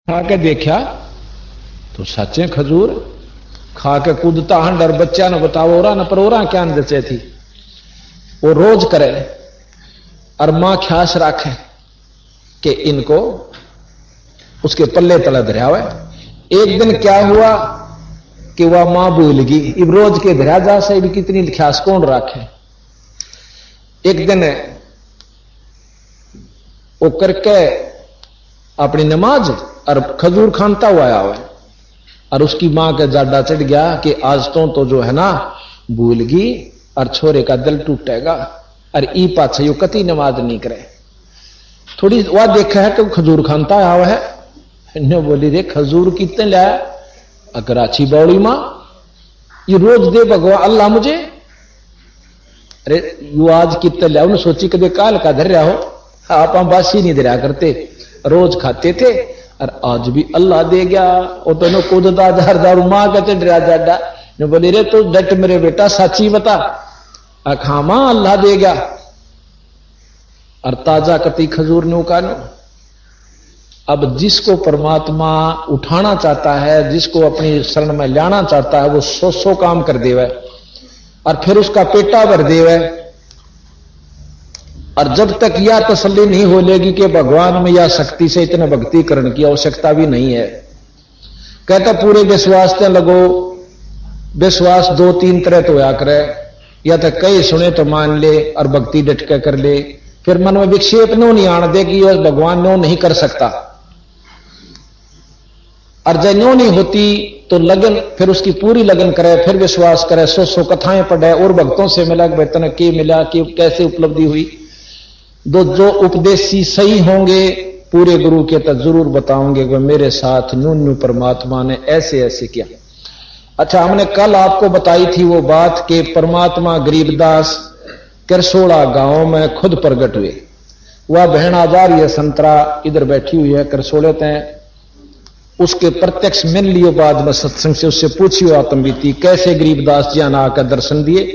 खा के देखा तो सच्चे खजूर खा के कूदता हंडर बच्चा ने बताओ ओरा न पर ओरा क्या जचे थी वो रोज करे और मां ख्यास रखे कि इनको उसके पल्ले तले धरा हुआ। एक दिन क्या हुआ कि वह मां भूल गई, इब रोज के धरा जा से भी कितनी ख्यास कौन रखे। एक दिन वो करके अपनी नमाज और खजूर खानता हुआ आया हुआ और उसकी मां के जाडा चढ़ गया कि आज तो जो है ना भूल गई और छोरे का दिल टूटेगा और ई पाछे यू कति नमाज नहीं करे। थोड़ी वह देखा है कि खजूर खानता आया हुआ है, ने बोली रे खजूर कितने लाया, अगर अच्छी बौड़ी मां ये रोज दे भगवान अल्लाह मुझे, अरे यू आज कितने लाया। उन्हें सोची कदे काल का धर रहा हो, आप बासी नहीं धरा करते, रोज खाते थे और आज भी अल्लाह दे गया। वो तो कूदता दार मां कहते डरा जाडा ने बोली रे तो डट मेरे बेटा साची बता, अखा मां अल्लाह दे गया और ताजा कति खजूर ने उकानो। अब जिसको परमात्मा उठाना चाहता है, जिसको अपनी शरण में लाना चाहता है, वो सौ काम कर देवे और फिर उसका पेटा भर देवे। और जब तक यह तसल्ली नहीं हो लेगी कि भगवान में या शक्ति से इतने भक्ति करने की आवश्यकता भी नहीं है, कहता पूरे विश्वास से लगो। विश्वास दो तीन तरह तो होया करे, या तो कई सुने तो मान ले और भक्ति डटके कर ले, फिर मन में विक्षेप नो नहीं आने दे कि भगवान नो नहीं कर सकता। और जब नो नहीं होती तो लगन, फिर उसकी पूरी लगन करे, फिर विश्वास करे, सौ कथाएं पढ़े और भक्तों से मिला वेतन के मिला कि कैसे उपलब्धि हुई। जो उपदेशी सही होंगे पूरे गुरु के तो जरूर बताओगे कि मेरे साथ नून्यू परमात्मा ने ऐसे ऐसे किया। अच्छा, हमने कल आपको बताई थी वो बात कि परमात्मा गरीबदास करसोड़ा गांव में खुद प्रकट हुए। वह बहन आजार ये संतरा इधर बैठी हुई है करसोड़े तय, उसके प्रत्यक्ष मिल लियो बाद में सत्संग से, उससे पूछियो आत्मबीती कैसे गरीबदास जी ने आकर दर्शन दिए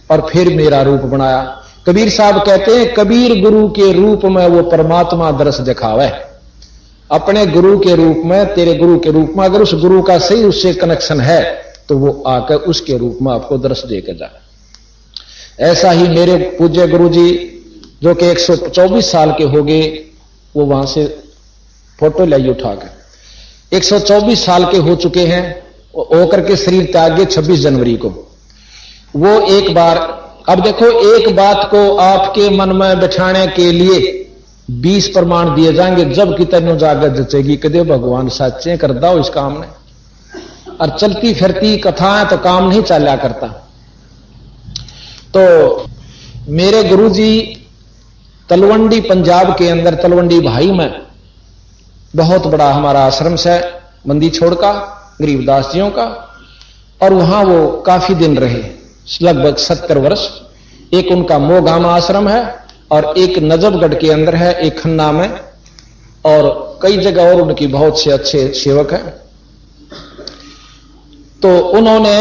और फिर मेरा रूप बनाया। कबीर साहब कहते हैं कबीर गुरु के रूप में वो परमात्मा दर्श दिखावे, अपने गुरु के रूप में, तेरे गुरु के रूप में। अगर उस गुरु का सही उससे कनेक्शन है तो वो आकर उसके रूप में आपको दर्श देकर जाए। ऐसा ही मेरे पूज्य गुरु जी जो कि 124 साल के हो गए, वो वहां से फोटो लाई उठाकर 124 साल के हो चुके हैं, होकर के शरीर त्यागे 26 जनवरी को। वो एक बार, अब देखो एक बात को आपके मन में बिठाने के लिए 20 प्रमाण दिए जाएंगे, जब कि तेनो जागत जचेगी कदे भगवान साचे कर दाओ इस काम ने। और चलती फिरती कथाएं तो काम नहीं चला करता। तो मेरे गुरुजी तलवंडी पंजाब के अंदर तलवंडी भाई में बहुत बड़ा हमारा आश्रम है मंदी छोड़ का गरीबदास जियों का, और वहां वो काफी दिन रहे, लगभग 70 वर्ष। एक उनका मोगामा आश्रम है और एक नजफगढ़ के अंदर है, एक खन्ना में, और कई जगह और उनकी बहुत से अच्छे सेवक हैं। तो उन्होंने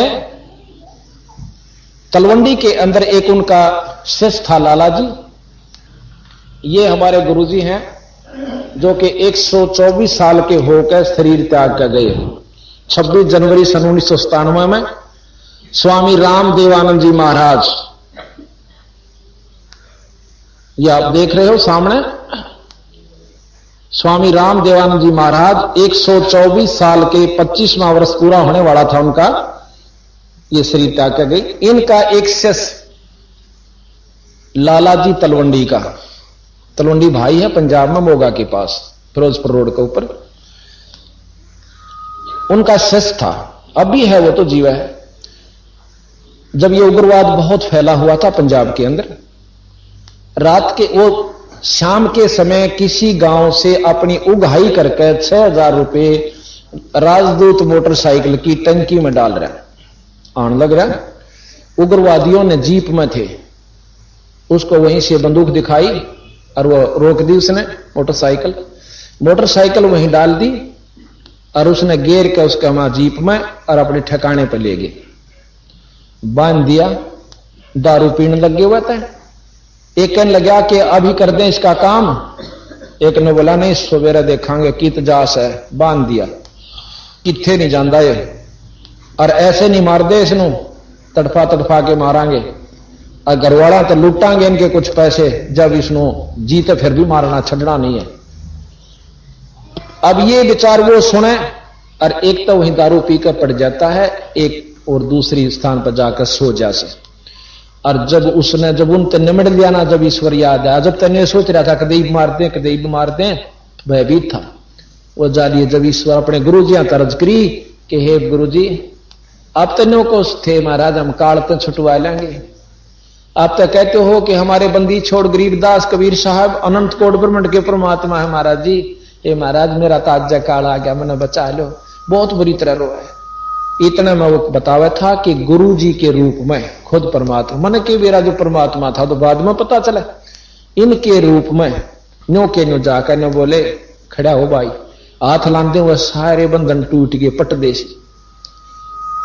तलवंडी के अंदर एक उनका शिष्य था लाला जी। ये हमारे गुरुजी हैं जो कि 124 साल के होकर शरीर त्याग कर गए 26 जनवरी सन 1997 में। स्वामी राम देवानंद जी महाराज, ये आप देख रहे हो सामने, स्वामी राम देवानंद जी महाराज 124 साल के 25वां वर्ष पूरा होने वाला था उनका, ये शरीर त्याग कर गई। इनका एक शिष्य लाला जी तलवंडी का, तलवंडी भाई है पंजाब में मोगा के पास फिरोजपुर रोड के ऊपर, उनका शिष्य था, अब भी है, वो तो जीवा है। जब ये उग्रवाद बहुत फैला हुआ था पंजाब के अंदर, रात के वो शाम के समय किसी गांव से अपनी उगाही करके 6000 रुपए राजदूत मोटरसाइकिल की टंकी में डाल रहा है, आने लग रहा। उग्रवादियों ने जीप में थे, उसको वहीं से बंदूक दिखाई और वो रोक दी उसने मोटरसाइकिल वहीं डाल दी और उसने गेर के उसका वहां जीप में और अपने ठिकाने पर ले गए, बांध दिया। दारू पीने लग गए हुआ था। एक कहने लगा कि अभी कर दें इसका काम, एक ने बोला नहीं सवेरे देखांगे कित जास है, बांध दिया, किथे नहीं जाता ये, और ऐसे नहीं मार दे इसनों, तड़फा तड़फा के मारांगे, और घरवाला तो लुटांगे इनके कुछ पैसे, जब इसनों जीते फिर भी मारना छड़ना नहीं है। अब ये विचार वो सुने, और एक तो वहीं दारू पीकर पड़ जाता है, एक और दूसरी स्थान पर जाकर सो जासे। और जब उनते निमट लिया ना, जब ईश्वर याद आया, जब तने सोच रहा था कदीब मार दें, भयभीत था वो जालिए। जब ईश्वर अपने गुरु जी तरज करी कि हे गुरु जी, आप तनों को थे महाराज, हम काल तो छुटवा लेंगे। आप तो कहते हो कि हमारे बंदी छोड़ गरीबदास कबीर साहब अनंत कोट ब्रह्मांड के परमात्मा है महाराज जी। हे महाराज मेरा ताजा काल आ गया, मैंने बचा लो, बहुत बुरी तरह रो है। इतना मैं वो बतावा था कि गुरु जी के रूप में खुद परमात्मा, मन के मेरा जो परमात्मा था तो बाद में पता चला, इनके रूप में न्यो के न्यो जाकर न्यो बोले खड़ा हो भाई, हाथ लांदे हुए सारे बंधन टूट गए पट देसी।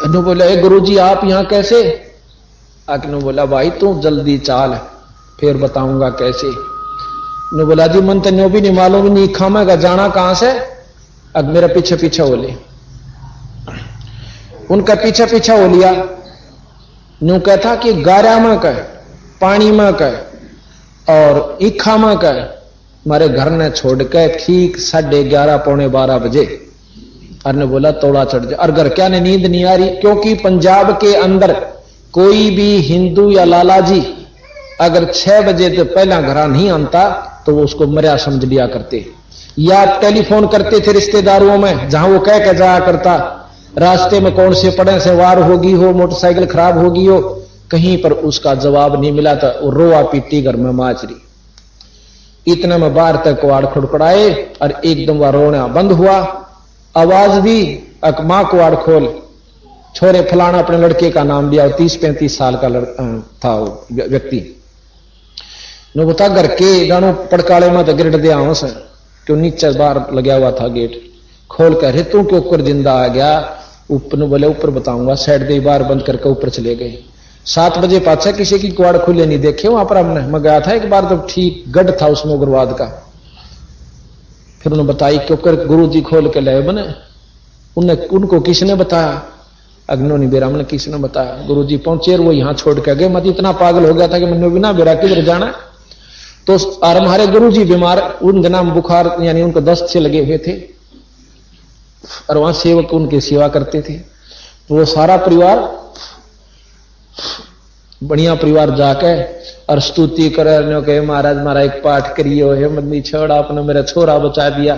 न्यो बोला ए गुरु जी आप यहां कैसे? आके बोला भाई तू जल्दी चाल फिर बताऊंगा कैसे। न्यो बोला जी मन तो न्यो भी नहीं मालूम, नहीं खामेगा जाना कहां से, अब मेरा पीछे पीछे हो ले। उनका पीछे पीछे हो लिया। न्यू कहता कि गारा में कह, पानी में कह और ईखा में कह, मारे घर ने छोड़ के ठीक 11:30 पौने 12 बजे। और ने बोला तोड़ा चढ़ जा, और घर क्या ने नींद नहीं आ रही, क्योंकि पंजाब के अंदर कोई भी हिंदू या लाला जी अगर 6 बजे से पहला घर नहीं आता तो वो उसको मर्या समझ लिया करते, या टेलीफोन करते थे रिश्तेदारों में, जहां वो कह के जाया करता रास्ते में कौन से पड़े से वार होगी हो, मोटरसाइकिल खराब होगी हो, कहीं पर उसका जवाब नहीं मिला था, रोआ पीटी घर में माचरी। इतने में बाहर तक कुआड़ खुड़खुड़ाए और एकदम वह रोना बंद हुआ। आवाज दी अकमा कुआड़ खोल, छोरे फलाना अपने लड़के का नाम लिया, 30-35 साल का था वो व्यक्ति। नो बता घर के गानों पड़काले में तो गिरट दिया हूं से, क्यों नीचे बाहर लगा हुआ था गेट खोल कर, रितु के ऊपर जिंदा आ गया। ऊपर बोले ऊपर बताऊंगा, साइड दे बार बंद करके ऊपर चले गए। 7 बजे पाछा किसी की कुआड़ खुले नहीं देखे वहां पर हमने, मैं गया था एक बार तो ठीक गढ़ था उसमें उग्रवाद का। फिर उन्होंने बताई क्योंकि गुरु जी खोल के लाए बने, उनको किसने बताया? अग्नोनी बेरा ने किसने बताया? गुरु जी पहुंचे वो यहां छोड़ के गए। मत इतना पागल हो गया था कि मैंने बिना बेरा किधर जाना। तो और हमारे गुरु जी बीमार, उनके नाम बुखार यानी उनको दस्त से लगे हुए थे, और वहां सेवक उनकी सेवा करते थे। तो वो सारा परिवार बढ़िया परिवार जाके और स्तुति करे कहे महाराज मारा एक पाठ करियो है मदनी छोड़, आपने मेरा छोरा बचा दिया।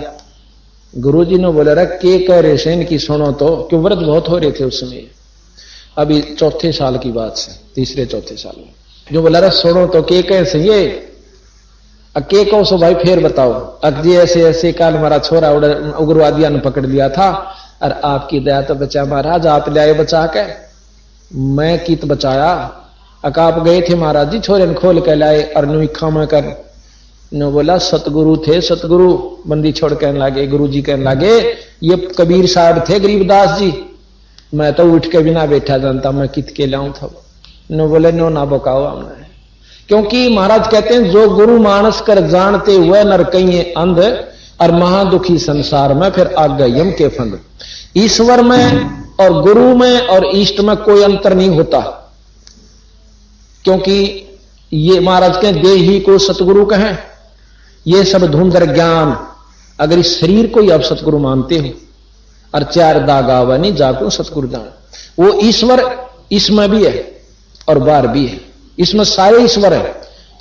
गुरुजी ने बोले रे के कह रहे से इनकी सुनो तो, क्यों व्रत बहुत हो रहे थे उस समय, अभी 4थे साल की बात से, 3-4 साल में। जो बोला रे सुनो तो के कह से ये के कहो सो भाई फिर बताओ। अजी ऐसे ऐसे काल हमारा छोरा उग्रवादियों ने पकड़ लिया था और आपकी दया तो बचा महाराज, आप ले आए बचा के। मैं कित बचाया, आप गए थे महाराज जी छोरे ने खोल के लाए और नुखा में कर नो बोला सतगुरु थे, सतगुरु बंदी छोड़ कहने लगे। गुरु जी कहने लगे ये कबीर साहब थे गरीबदास जी, मैं तो उठ के बिना बैठा जानता, मैं कित के लाऊं था। नो बोले नो ना बकाओ हमने, क्योंकि महाराज कहते हैं जो गुरु मानस कर जानते हुए नर कहीं अंध और महादुखी संसार में फिर आग यम के फंद। ईश्वर में और गुरु में और इष्ट में कोई अंतर नहीं होता, क्योंकि ये महाराज के देही को सतगुरु कहें, ये सब धुंधर ज्ञान। अगर इस शरीर को ही आप सतगुरु मानते हो और 4 दाग आवा नहीं जाको सतगुरु जान, वो ईश्वर इसमें भी है और बाहर भी है, इसमें सारे ईश्वर है।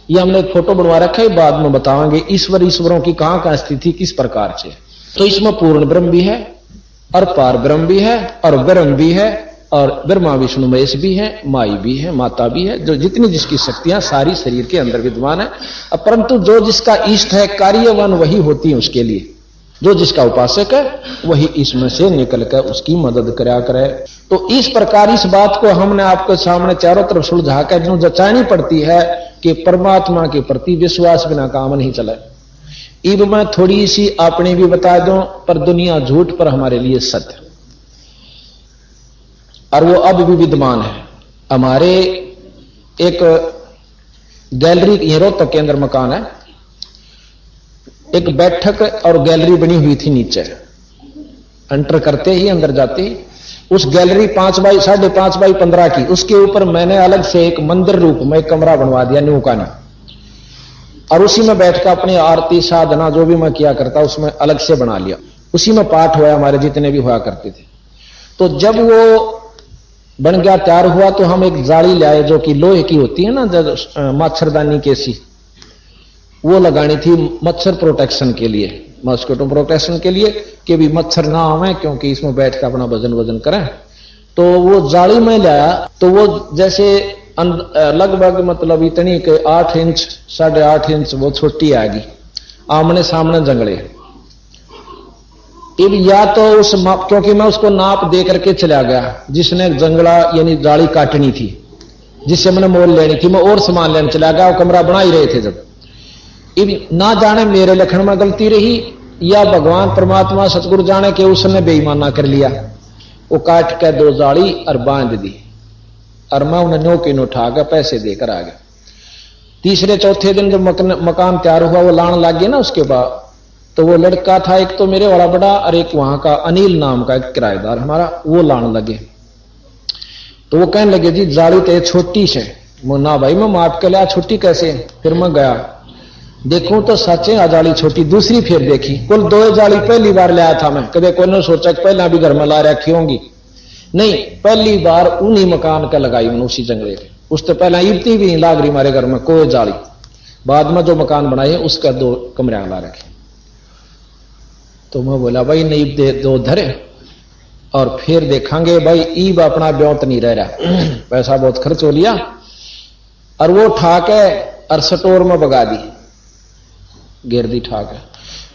ये हमने एक फोटो बनवा रखा है, बाद में बताएंगे ईश्वरों की कहां स्थिति किस प्रकार से। तो इसमें पूर्ण ब्रह्म भी है और पार ब्रह्म भी है और ब्रह्म भी है और ब्रह्मा विष्णु महेश भी है, माई भी है, माता भी है, जो जितनी जिसकी शक्तियां सारी शरीर के अंदर विद्यमान है। परंतु जो जिसका इष्ट है कार्यवान वही होती है उसके लिए, जो जिसका उपासक है वही इसमें से निकल कर उसकी मदद करा करे। तो इस प्रकार इस बात को हमने आपके सामने चारों तरफ सुलझा कर जो जचानी पड़ती है कि परमात्मा के प्रति विश्वास बिना काम नहीं चले। इब मैं थोड़ी सी अपनी भी बता दूं, पर दुनिया झूठ पर हमारे लिए सत्य, और वो अब भी विद्यमान है। हमारे एक गैलरी रोहतक के अंदर मकान है, एक बैठक और गैलरी बनी हुई थी नीचे। एंटर करते ही, अंदर जाते ही उस गैलरी 5 बाई 5.5 बाई 15 की, उसके ऊपर मैंने अलग से एक मंदिर रूप में एक कमरा बनवा दिया न्यू का, और उसी में बैठ कर अपनी आरती साधना जो भी मैं किया करता उसमें अलग से बना लिया। उसी में पाठ हुआ हमारे जितने भी हुआ करते थे। तो जब वो बन गया, तैयार हुआ, तो हम एक जाली लाए जो कि लोहे की होती है ना, जब मच्छरदानी कैसी, वो लगानी थी मच्छर प्रोटेक्शन के लिए, मॉस्किटो प्रोटेक्शन के लिए, कि भी मच्छर ना आवे, क्योंकि इसमें बैठ कर अपना वजन करें। तो वो जाली में लाया, तो वो जैसे लगभग मतलब इतनी के 8 इंच 8.5 इंच वो छोटी आएगी, आमने सामने जंगले। अब या तो उस क्योंकि मैं उसको नाप दे करके चला गया, जिसने जंगला यानी जाली काटनी थी, जिससे मैंने मोल लेनी थी, मैं और सामान लेने चला गया, वो कमरा बना ही रहे थे जब। ना जाने मेरे लखन में गलती रही या भगवान परमात्मा सतगुरु जाने के उसने बेईमाना कर लिया, वो काट के 2 जाली और बांध दी, और मैं उन्हें नौकी उठा के पैसे देकर आ गया। तीसरे चौथे दिन जब मकान तैयार हुआ, वो लान लग गया ना, उसके बाद तो वो लड़का था एक तो मेरे वाला बड़ा, और एक वहां का अनिल नाम का एक किराएदार हमारा, वो लान लगे। तो वो कहने लगे जी जाली तो छोटी से। ना भाई मैं माप के लिया, छोटी कैसे। फिर मैं गया देखूं तो सच्चे जाली छोटी। दूसरी फिर देखी, कुल 2 जाली पहली बार लाया था मैं, कभी कोई ने सोचा कि पहला भी घर में ला रखी होंगी, नहीं, पहली बार उन्हीं मकान का लगाई उन्होंने, उसी जंगले के। उससे पहला ईबती भी नहीं लाग रही हमारे घर में कोई जाली, बाद में जो मकान बनाए उसका 2 कमरे ला रखे। तो मैं बोला भाई नहीं दे 2 धरे, और फिर देखेंगे भाई ईब अपना ब्योत नहीं रह रहा, पैसा बहुत खर्च हो लिया, और वो उठा के और स्टोर में बगा दी, गिरदी ठा के।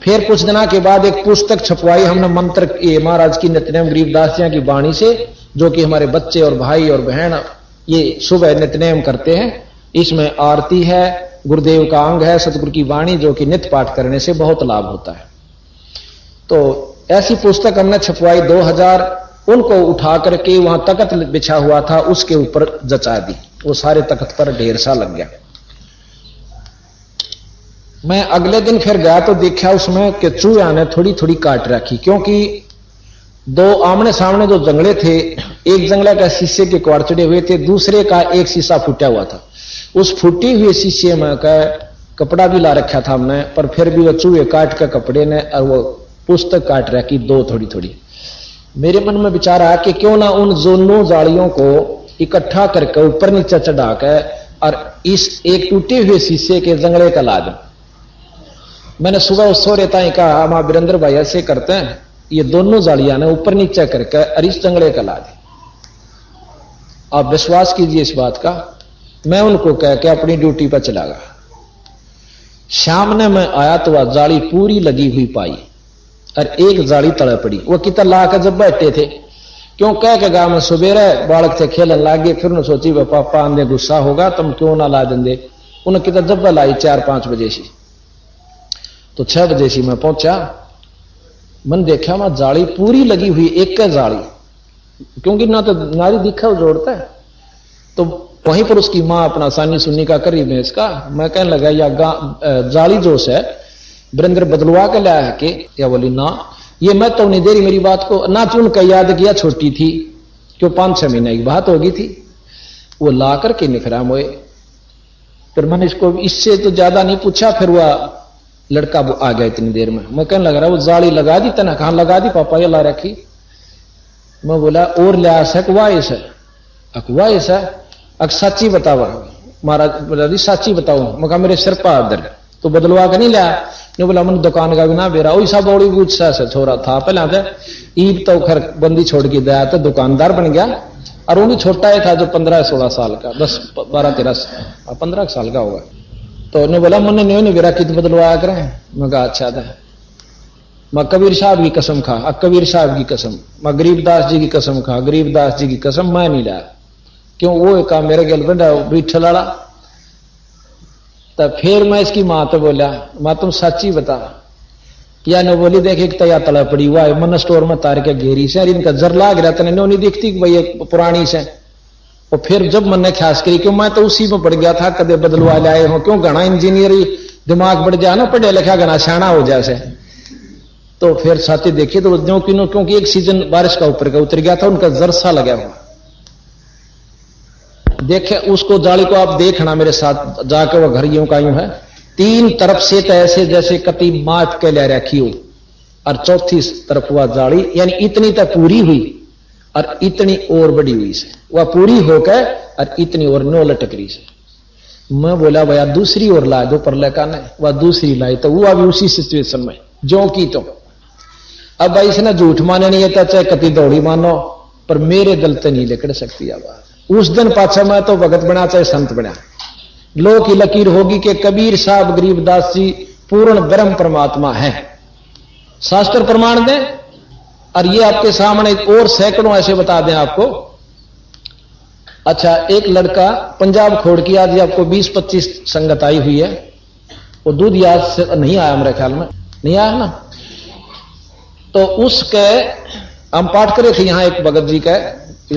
फिर कुछ दिनों के बाद एक पुस्तक छपवाई हमने मंत्र महाराज की नित्यनेम गरीबदास जी की वाणी से, जो कि हमारे बच्चे और भाई और बहन ये सुबह नित्यनेम करते हैं। इसमें आरती है, गुरुदेव का अंग है, सतगुरु की वाणी, जो कि नित्य पाठ करने से बहुत लाभ होता है। तो ऐसी पुस्तक हमने छपवाई 2000, उनको उठा करके वहां तख्त बिछा हुआ था उसके ऊपर जचा दी, वो सारे तख्त पर ढेर सा लग गया। मैं अगले दिन फिर गया तो देखा उसमें कि चूहा ने थोड़ी थोड़ी काट रखी, क्योंकि 2 आमने सामने जो जंगले थे, एक जंगला का शीशे के क्वार चढ़े हुए थे, दूसरे का एक शीशा फूटा हुआ था। उस फूटी हुए शीशे में का कपड़ा भी ला रखा था हमने, पर फिर भी वो चूहे काट के कपड़े ने और वो पुस्तक काट रखी 2 थोड़ी थोड़ी। मेरे मन में विचार आया कि क्यों ना उन दोनों जालियों को इकट्ठा करके ऊपर नीचे चढ़ा के और इस एक टूटे हुए शीशे के जंगले का ला दूं। मैंने सुबह उस सोरे ताई कहा, मां वीरेंद्र भाई ऐसे करते हैं, ये दोनों जालियां ने ऊपर नीचे करके और इस जंगले का ला दे। आप विश्वास कीजिए इस बात का, मैं उनको कह के अपनी ड्यूटी पर चला गया। शाम ने मैं आया तो वह जाली पूरी लगी हुई पाई और एक जाली तले पड़ी। वो कितना ला कर जब बैठे थे, क्यों कह के गा में सुबेरे बालक थे खेलन लागे, फिर उन्हें सोची वह पापा आंधे गुस्सा होगा, तुम क्यों ना ला देंगे। उन्हें कितना जब लाई 4-5 बजे से, तो 6 बजे से मैं पहुंचा। मन देखा मैं जाली पूरी लगी हुई, एक जाली, क्योंकि ना तो नारी दिखा जोड़ता है। तो वहीं पर उसकी मां अपना सानी सुन्नी का करी में इसका, मैं कहने लगा या जाली जोश है वीरेंद्र बदलवा के लाया है कि, या बोली ना ये मैं तो नहीं दे रही मेरी बात को ना। चुन का याद किया, छोटी थी क्यों 5-6 महीने की बात होगी थी, वो ला करके निखरा मोए। फिर मैंने इसको इससे तो ज्यादा नहीं पूछा, फिर वह लड़का वो आ गया इतनी देर में। मैं कहने लगा वो जाली लगा दी तना, कहां लगा दी पापा, ये ला रखी। मैं बोला और लिया सकवाइस है, अकवाइस है, अक सच्ची बताओ महाराज, सच्ची बताओ। मैं कहा मेरे सिर पर दर्द, तो बदलवा के नहीं लाया। ने बोला मन दुकान का भी ना बेरा, वही सब बड़ी गुस्सा से छोरा था पहले तो ईब तो खर बंदी छोड़ के दया तो दुकानदार बन गया, और वो भी छोटा ही था जो 15-16 साल का, 10-12-13 15 साल का होगा। तो उन्हें बोला मन नहीं बेरा कित बदलवाया करें। मैं कहा अच्छा था, मैं कबीर साहब की कसम खा, कबीर साहब की कसम, मैं गरीबदास जी की कसम खा, गरीबदास जी की कसम मैं नहीं लाया। क्यों वो काम मेरे गल बंदा बीठल वाला। तब फिर मैं इसकी मां तो बोला, मां तुम सच्ची बता। या ने बोली देख एक तया तला पड़ी हुआ है, मन स्टोर में तार के घेरी से, और इनका जर लाग रहा था, नहीं दिखती कि भाई ये पुरानी से। और फिर जब मन ने ख्यास करी, क्यों मैं तो उसी में पड़ गया था, कदे बदलवा लाए हो, क्यों घना इंजीनियर दिमाग बढ़ जाए ना, पढ़े लिखा गना सियाना हो जैसे। तो फिर साथी देखिए तो ज्यों कि क्योंकि एक सीजन बारिश का ऊपर का उतर गया था, उनका जरसा लगा हुआ। देखे उसको जाली को आप देखना मेरे साथ जाके, वह घर यूं का यूं है, तीन तरफ से तो ऐसे जैसे कति माप के ले रखी हो, और चौथी तरफ वह जाली, यानी इतनी तो पूरी हुई और इतनी और बड़ी हुई से, वह पूरी होकर और इतनी और नो लटक रही से। मैं बोला भैया दूसरी ओर ला दो, पर लगा नहीं, वह दूसरी लाई तो वो अभी उसी सिचुएशन में जो की तो। अब भाई इसने झूठ माने नहीं था, चाहे कति दौड़ी मानो, पर मेरे दिल से नहीं लिकड़ सकती आवाज। उस दिन पाछा मैं तो भगत बना चाहे संत बना, लो की लकीर होगी कि कबीर साहब गरीबदास जी पूर्ण ब्रह्म परमात्मा है, शास्त्र प्रमाण दें। और ये आपके सामने और सैकड़ों ऐसे बता दें आपको। अच्छा, एक लड़का पंजाब खोड़ की आज आपको 20-25 संगत आई हुई है, वो दूध याद से नहीं आया, मेरे ख्याल में नहीं आया ना। तो उसके हम पाठ करे थे यहां, एक भगत जी का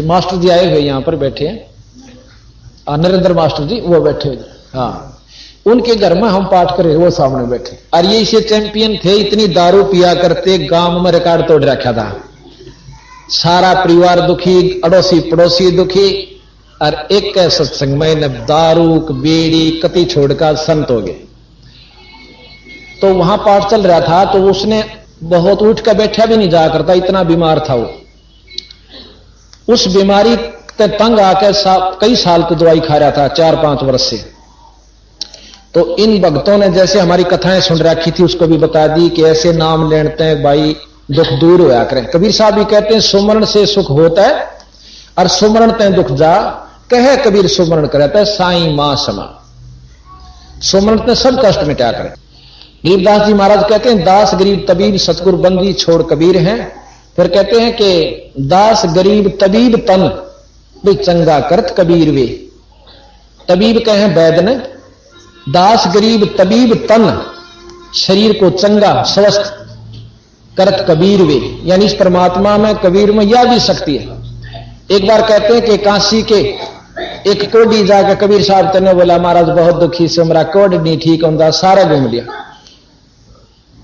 मास्टर जी आए हुए यहां पर बैठे हैं, नरेंद्र मास्टर जी वो बैठे हुए, हाँ, उनके घर में हम पाठ करे, वो सामने बैठे। और ये इसे चैंपियन थे, इतनी दारू पिया करते, गांव में रिकॉर्ड तोड़ रखा था, सारा परिवार दुखी, अड़ोसी पड़ोसी दुखी। और एक सत्संग में न दारू बीड़ी कति छोड़कर संत हो गए। तो वहां पाठ चल रहा था, तो उसने बहुत उठ कर बैठा भी नहीं जा करता, इतना बीमार था वो। उस बीमारी के तंग आकर कई साल की दवाई खा रहा था, 4-5 वर्ष से। तो इन भक्तों ने जैसे हमारी कथाएं सुन रखी थी, उसको भी बता दी कि ऐसे नाम लेते हैं भाई दुख दूर होया करें। कबीर साहब भी कहते हैं सुमरण से सुख होता है और सुमरण ते दुख जा, कहे कबीर सुमरण करता है साईं मां समा। सुमरण ते सब कष्ट मिटा करें। गरीबदास जी महाराज कहते हैं दास गरीब तबीब सतगुरु बंदी छोड़ कबीर हैं। फिर कहते हैं कि दास गरीब तबीब तन भी चंगा करत कबीर वे। तबीब कहे वैद ने, दास गरीब तबीब तन शरीर को चंगा स्वस्थ करत कबीर वे, यानी इस परमात्मा में कबीर में यह भी शक्ति है। एक बार कहते हैं कि काशी के एक कोडी जाकर कबीर साहब ने बोला महाराज बहुत दुखी से, मेरा कोड नहीं ठीक होता, सारा घूम लिया।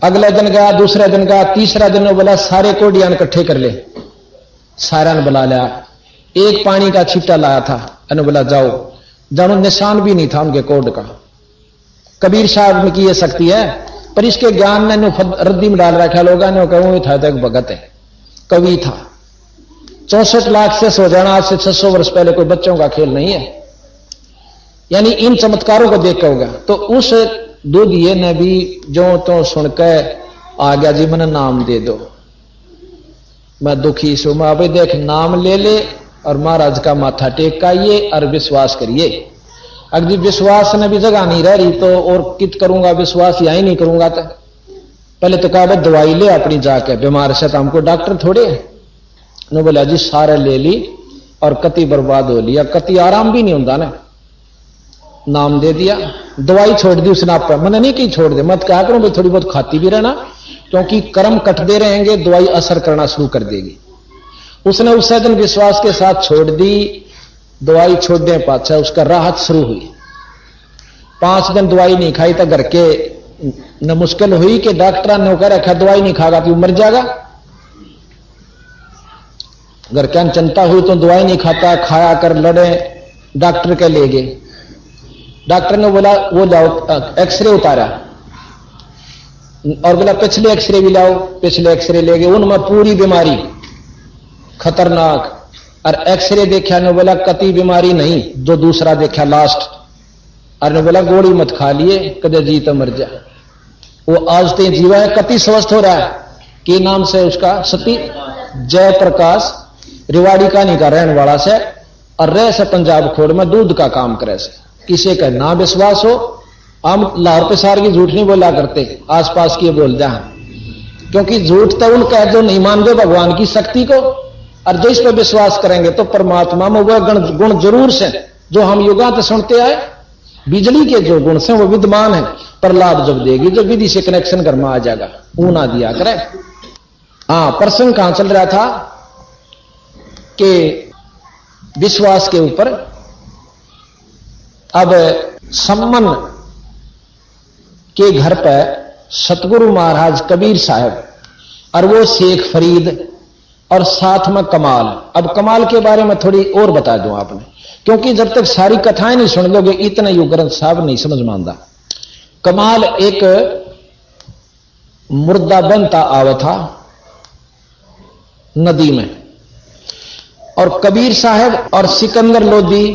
अगले दिन गया, दूसरे दिन गया, तीसरा दिन बोला सारे कोडियां इकट्ठे कर ले, सारा ने बुला लिया। एक पानी का छिट्टा लाया था, अने बोला जाओ, जानो निशान भी नहीं था उनके कोड का। कबीर साहब में की ये शक्ति है, पर इसके ज्ञान ने रद्दी में डाल रखा, लोगों ने कहूं था तो एक भगत है, कवि था। 64 लाख से सो जाना आज से 600 वर्ष पहले कोई बच्चों का खेल नहीं है। यानी इन चमत्कारों को देख के होगा। तो उस दूधिये ने भी जो तो सुनकर आ गया, जी मैंने नाम दे दो, मैं दुखी सू, मैं अभी देख नाम ले ले और महाराज का माथा टेक आइए और विश्वास करिए। अगर जी विश्वास ने भी जगह नहीं रह रही तो और कित करूंगा, विश्वास यही नहीं करूंगा। तो पहले तो कहा दवाई ले अपनी जाके, बीमार से तो हमको डॉक्टर थोड़े ने। बोला जी सारे ले ली और कति बर्बाद हो लिया, कति आराम भी नहीं होता ना। नाम दे दिया, दवाई छोड़ दी उसने। आप मैंने नहीं कि छोड़ दे, मत कहा करूं भाई थोड़ी बहुत खाती भी रहना, क्योंकि कर्म कटते रहेंगे, दवाई असर करना शुरू कर देगी। उसने उस दिन विश्वास के साथ छोड़ दी। दवाई छोड़ने पाछा उसका राहत शुरू हुई। 5 दिन दवाई नहीं खाई तो घर के न मुश्किल हुई कि डॉक्टर ने कह रखा दवाई नहीं खागा तो मर जाएगा। घर क्या चिंता हुई तो दवाई नहीं खाता, खाया कर लड़े, डॉक्टर के ले गए। डॉक्टर ने बोला वो लाओ, एक्सरे उतारा और बोला पिछले एक्सरे भी लाओ। पिछले एक्सरे ले गए, उनमें पूरी बीमारी खतरनाक। और एक्सरे देखा ने बोला कति बीमारी नहीं, जो दूसरा देखा लास्ट। और ने बोला गोली मत खा लिए, कदे जी तो मर जा। वो आज तक जीवा है, कति स्वस्थ हो रहा है। कि नाम से उसका सती जय प्रकाश, रिवाड़ी का नहीं का रहने वाला से, और रह से पंजाब खोड़ में दूध का काम करे से। किसी का ना विश्वास हो, हम लाहौर पेशार की झूठ नहीं बोला करते, आसपास की बोल जा, क्योंकि झूठ तो उनका जो नहीं मानते भगवान की शक्ति को, और जो इस पर विश्वास करेंगे तो परमात्मा में वह गुण जरूर से जो हम युगांत सुनते आए। बिजली के जो गुण से वो विद्यमान है, पर लाभ जब देगी जब विधि से कनेक्शन घर में आ जाएगा, वो ना दिया करे। हाँ, प्रसंग कहां चल रहा था कि विश्वास के ऊपर। अब सम्मन के घर पर सतगुरु महाराज कबीर साहब और वो शेख फरीद और साथ में कमाल। अब कमाल के बारे में थोड़ी और बता दूं आपने, क्योंकि जब तक सारी कथाएं नहीं सुन लोगे इतना यू ग्रंथ साहब नहीं समझ मानदा। कमाल एक मुर्दा बनता आवा था नदी में, और कबीर साहब और सिकंदर लोधी,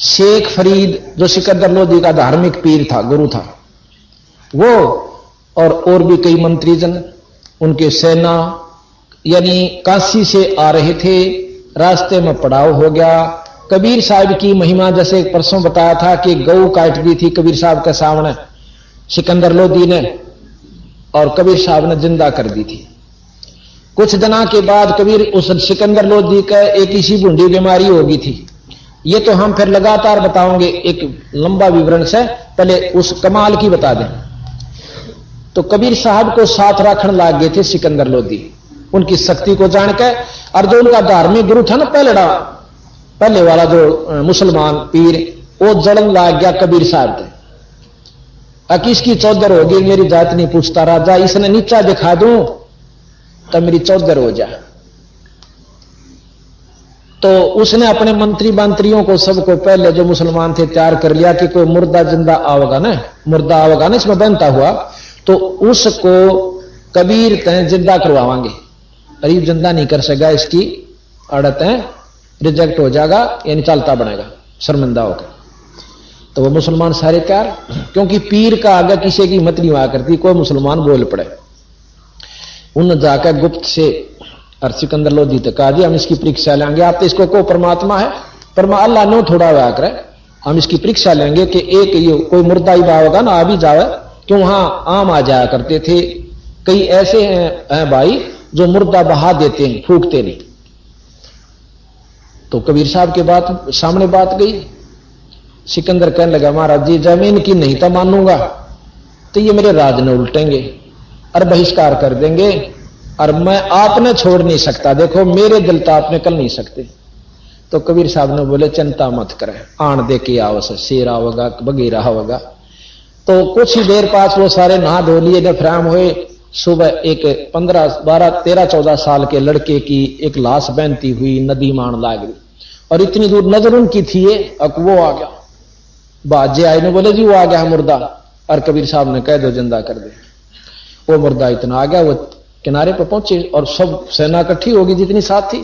शेख फरीद जो सिकंदर लोधी का धार्मिक पीर था, गुरु था, वो और भी कई मंत्रीजन, उनके सेना यानी काशी से आ रहे थे। रास्ते में पड़ाव हो गया। कबीर साहब की महिमा जैसे परसों बताया था कि गऊ काट दी थी कबीर साहब के सामने सिकंदर लोधी ने, और कबीर साहब ने जिंदा कर दी थी। कुछ दिनों के बाद कबीर उस सिकंदर लोधी का एक इसी बूंदी बीमारी होगी थी। ये तो हम फिर लगातार बताओगे एक लंबा विवरण से, पहले उस कमाल की बता दें। तो कबीर साहब को साथ रखने लग गए थे सिकंदर लोधी, उनकी शक्ति को जानकर। और जो उनका धार्मिक गुरु था ना पहले वाला जो मुसलमान पीर, वो जलन लाग गया कबीर साहब थे। किसकी चौधर होगी, मेरी जात नहीं पूछता राजा, इसने नीचा दिखा दूं तो मेरी चौधर हो जाए। तो उसने अपने मंत्रियों को सबको पहले जो मुसलमान थे तैयार कर लिया कि कोई मुर्दा जिंदा आवगा ना इसमें बनता हुआ, तो उसको कबीर तय जिंदा करवावांगे। अरे जिंदा नहीं कर सकेगा, इसकी आड़त रिजेक्ट हो जाएगा, यानी चलता बनेगा शर्मिंदा होकर। तो वो मुसलमान सारे तैयार, क्योंकि पीर का आगे किसी की मत नहीं हुआ करती, कोई मुसलमान बोल पड़े। उन जाकर गुप्त से और सिकंदर लोधी तक कहा जी हम इसकी परीक्षा लेंगे, आप तो इसको को परमात्मा है, अल्लाह नो थोड़ा हुआ करे, हम इसकी परीक्षा लेंगे कि एक ये कोई मुर्दा ही होगा ना आ भी जावे, क्यों वहां आम आ जाया करते थे। कई ऐसे हैं भाई जो मुर्दा बहा देते हैं, फूकते नहीं। तो कबीर साहब के बात सामने बात गई। सिकंदर कहने लगा महाराज जी जमीन की नहीं तो मानूंगा तो ये मेरे राज ने उल्टेंगे और बहिष्कार कर देंगे, और मैं आपने छोड़ नहीं सकता, देखो मेरे दिल तो आपने कर नहीं सकते। तो कबीर साहब ने बोले चिंता मत करे, आण दे के आओ, शेर आओगा बगीरा होगा। तो कुछ ही देर पास वो सारे नहा धो लिए, जब फ्राम हुए। सुबह एक 15, 12, 13, 14 साल के लड़के की एक लाश बहती हुई नदी मान लाग गई, और इतनी दूर नजर उनकी थी, अब वो आ गया। बाजे आए ने बोले जी वो आ गया मुर्दा, और कबीर साहब ने कह दो जिंदा कर दे। वो मुर्दा इतना आ गया, वो किनारे पर पहुंचे और सब सेना इकट्ठी होगी जितनी साथ थी।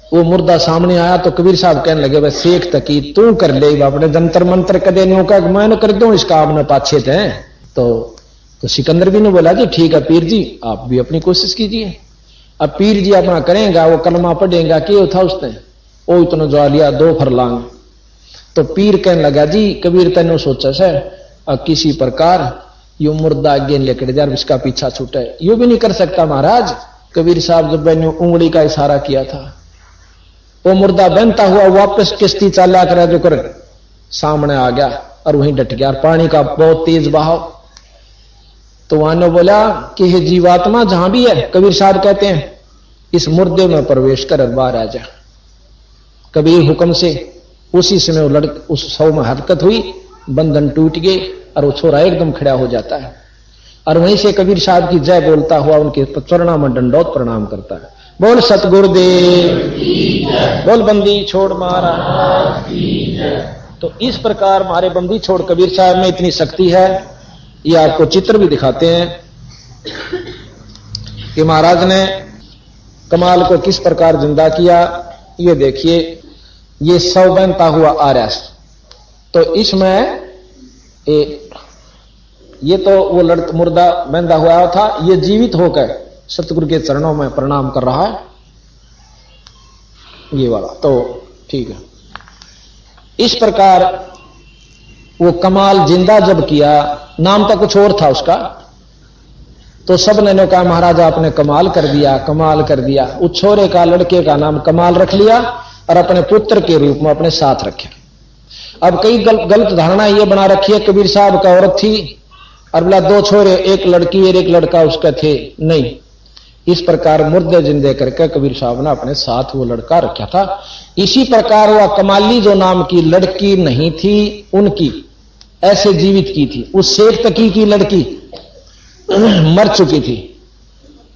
वो मुर्दा सामने आया तो कबीर साहब कहने लगे वह शेख तकी तू कर ले, अपने जंतर मंत्र कदे नो का मैं कर दूं इस काम में पाछे थे। तो सिकंदर भी ने बोला जी ठीक है पीर जी आप भी अपनी कोशिश कीजिए। अब पीर जी अपना करेगा, वो कलमा पढ़ेगा, क्या था उसने, वो इतना जा लिया 2 फरलांग। तो पीर कहने लगा जी कबीर तेनो सोचा से किसी प्रकार यो मुर्दा आगे लेकर जा, इसका पीछा छूटे, यो भी नहीं कर सकता महाराज। कबीर साहब जब मैंने उंगली का इशारा किया था, वो मुर्दा बनता हुआ वापस किश्ती चाला कर जो कर सामने आ गया और वहीं डट गया। पानी का बहुत तेज बहाव। तो वहां ने बोला कि ये जीवात्मा जहां भी है, कबीर साहब कहते हैं इस मुर्दे में प्रवेश कर बाहर आ जा। कबीर हुक्म से उसी समय वो उस सौ में हरकत हुई, बंधन टूट गए और वो छोरा एकदम खड़ा हो जाता है। और वहीं से कबीर साहब की जय बोलता हुआ उनके चरणों में दंडौत प्रणाम करता है। बोल सतगुरुदेव, बोल बंदी छोड़ महाराज। तो इस प्रकार हमारे बंदी छोड़ कबीर साहब में इतनी शक्ति है। ये आपको चित्र भी दिखाते हैं कि महाराज ने कमाल को किस प्रकार जिंदा किया। ये देखिए ये 100 बनता हुआ आ रहा है। तो इसमें ये तो वो मुर्दा बंधा हुआ था, ये जीवित होकर सतगुरु के चरणों में प्रणाम कर रहा है, ये वाला। तो ठीक है, इस प्रकार वो कमाल जिंदा जब किया, नाम तो कुछ और था उसका, तो सब ने कहा महाराज आपने कमाल कर दिया, कमाल कर दिया। उस छोरे का लड़के का नाम कमाल रख लिया और अपने पुत्र के रूप में अपने साथ रखे। अब कई गलत धारणा ये बना रखी है, कबीर साहब का औरत थी और बोला 2 छोरे, एक लड़की और एक लड़का उसका थे। नहीं, इस प्रकार मुर्दे जिंदे करके कबीर साहब ने अपने साथ वो लड़का रखा था। इसी प्रकार वह कमाली जो नाम की लड़की नहीं थी, उनकी ऐसे जीवित की थी। उस शेख तकी की लड़की मर चुकी थी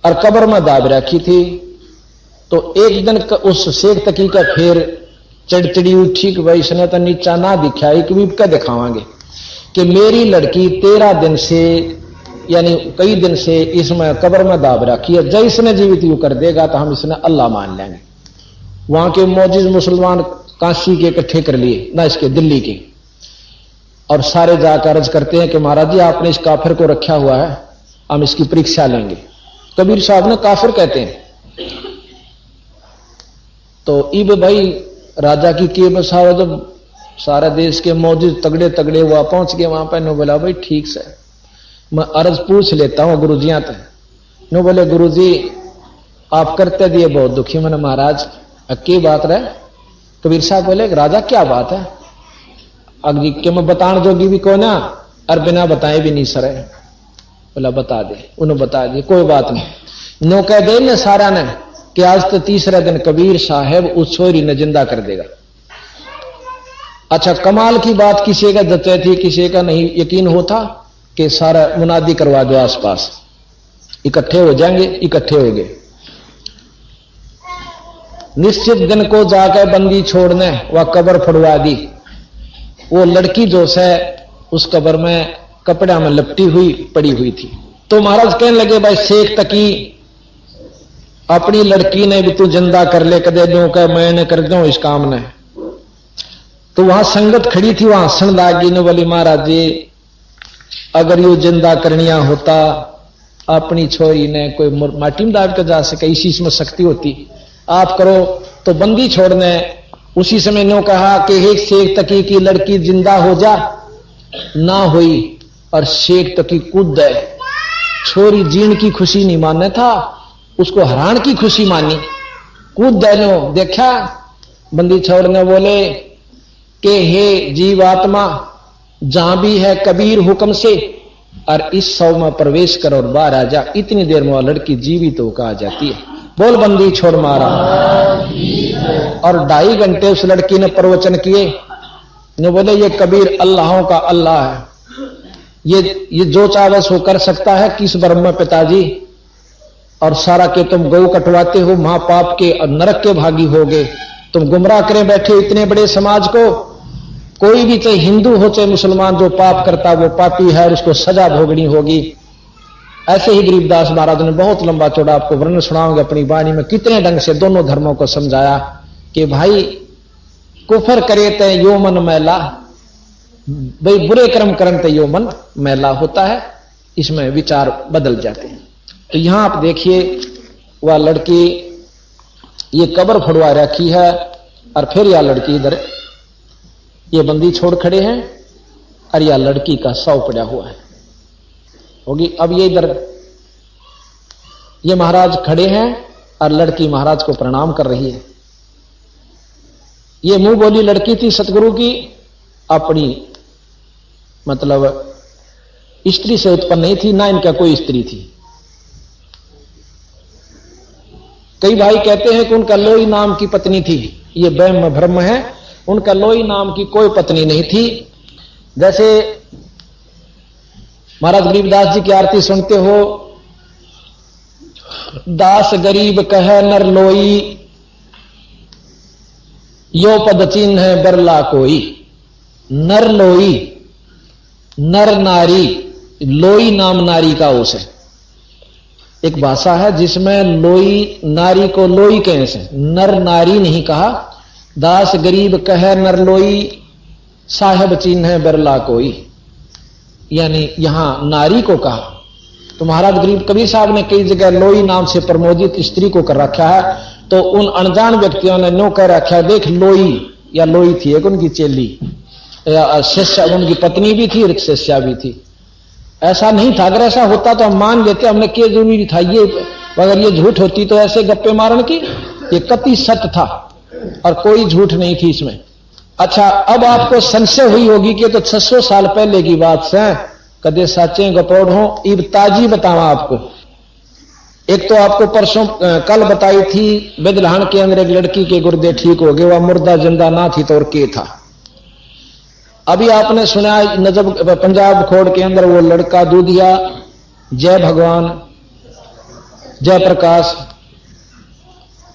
और कब्र में दाब रखी थी। तो एक दिन उस शेख तकी का फिर चिड़चिड़ी उठी कि भाई इसने तो नीचा ना दिखाई कि भी क्या दिखावांगे कि मेरी लड़की 13 दिन से यानी कई दिन से इसमें कब्र में दाब रखी है, जब इसने जीवित यू कर देगा तो हम इसने अल्लाह मान लेंगे। वहां के मौजिज मुसलमान काशी के इकट्ठे कर लिए ना, इसके दिल्ली के, और सारे जाकर अर्ज करते हैं कि महाराज जी आपने इस काफिर को रखा हुआ है, हम इसकी परीक्षा लेंगे। कबीर साहब ने काफिर कहते हैं। तो इब भाई राजा की के बसाव जब सारा देश के मौजूद तगड़े तगड़े हुआ पहुंच गए वहां पर, नो बोला भाई ठीक से मैं अर्ज पूछ लेता हूं गुरुजियां तक। नो बोले गुरुजी आप करते दिए बहुत दुखी मैंने महाराज की बात रहे। कबीर साहब बोले राजा क्या बात है? अग्नि के मैं बताने जोगी भी को ना और बिना बताए भी नहीं सरे। बोला बता दे। उन्होंने बता दिए कोई बात नहीं। नो कह दे ने सारा ने कि आज तो तीसरा दिन कबीर साहब उस छोरी ने जिंदा कर देगा। अच्छा कमाल की बात, किसी का जचे थी किसी का नहीं यकीन होता कि सारा मुनादी करवा दो, आसपास इकट्ठे हो जाएंगे। इकट्ठे हो गए। निश्चित दिन को जाकर बंदी छोड़ने वह कब्र फड़वा दी। वो लड़की जो है उस कब्र में कपड़ा में लपटी हुई पड़ी हुई थी। तो महाराज कहने लगे भाई शेख तकी अपनी लड़की ने भी तू जिंदा कर ले, कदे दो कह मैंने कर दू इस काम ने। तो वहां संगत खड़ी थी, वहां हंसन लागी ने बोली महाराज जी अगर यू जिंदा करनिया होता अपनी छोरी ने कोई माटी में दाब के जा सके, इसी में शक्ति होती, आप करो। तो बंदी छोड़ने उसी समय ने कहा कि एक शेख तकी की लड़की जिंदा हो जा, ना हुई और शेख तकी कूद गए। छोरी जीण की खुशी नहीं मानने था, उसको हरान की खुशी मानी, कूद गए। देखा बंदी छोड़ने बोले कि हे जीवात्मा जहां भी है कबीर हुक्म से और इस शव में प्रवेश कर और बाहर आ जा। इतनी देर में वह लड़की जीवित होकर आ जाती है। बोल बंदी छोड़ मारा। और 2.5 घंटे उस लड़की ने प्रवचन किए। ने बोले ये कबीर अल्लाहों का अल्लाह है, ये जो चाहे सो कर सकता है किस ब्रह्म पिताजी, और सारा के तुम गौ कटवाते हो महापाप के और नरक के भागी होगे, तुम गुमराह करे बैठे इतने बड़े समाज को। कोई भी चाहे हिंदू हो चाहे मुसलमान जो पाप करता वो पापी है और उसको सजा भोगनी होगी। ऐसे ही गरीबदास महाराज ने बहुत लंबा चौड़ा आपको वर्णन सुनाऊंगा अपनी वाणी में, कितने ढंग से दोनों धर्मों को समझाया कि भाई कुफर करे तो यो मन मैला, भाई बुरे कर्म करन तो यो मन मैला होता है। इसमें विचार बदल जाते हैं। तो यहां आप देखिए वह लड़की ये कब्र फड़वा रखी है और फिर यह लड़की इधर ये बंदी छोड़ खड़े हैं और यह लड़की का शव पड़ा हुआ है होगी। अब ये इधर ये महाराज खड़े हैं और लड़की महाराज को प्रणाम कर रही है। ये मुंह बोली लड़की थी सतगुरु की, अपनी मतलब स्त्री से उत्पन्न नहीं थी, ना इनका कोई स्त्री थी। कई भाई कहते हैं कि उनका लोई नाम की पत्नी थी, ये वहम भ्रम है। उनका लोई नाम की कोई पत्नी नहीं थी। जैसे महाराज गरीबदास जी की आरती सुनते हो, दास गरीब कह नर लोई, यो पद चिन्ह है बरला कोई। नर लोई, नर नारी, लोई नाम नारी का उस है। एक भाषा है जिसमें लोई नारी को लोई कहे से, नर नारी नहीं कहा। दास गरीब कह नर लोई, साहेब चिन्ह है बरला कोई, यानी यहां नारी को कहा। तो महाराज गरीब कबीर साहब ने कई जगह लोई नाम से प्रमोदित स्त्री को कर रखा है। तो उन अनजान व्यक्तियों ने नो कर रखा है, देख लोई या लोई थी एक उनकी चेली या शिष्या, उनकी पत्नी भी थी, शिष्या भी थी। ऐसा नहीं था, अगर ऐसा होता तो हम मान लेते, हमने क्या जरूरी था ये, अगर ये झूठ होती तो ऐसे गप्पे मारन की। ये कति सत्य था और कोई झूठ नहीं थी इसमें। अच्छा अब आपको संशय हुई होगी कि तो 600 साल पहले की बात है, कदे साचे गपौड़ हो। इब ताजी बतावा आपको। एक तो आपको परसों कल बताई थी बेदलहान के अंदर एक लड़की के गुर्दे ठीक हो गए, वह मुर्दा जिंदा ना थी तो और के था। अभी आपने सुना नजब पंजाब खोड़ के अंदर वो लड़का दूधिया जय भगवान जय प्रकाश,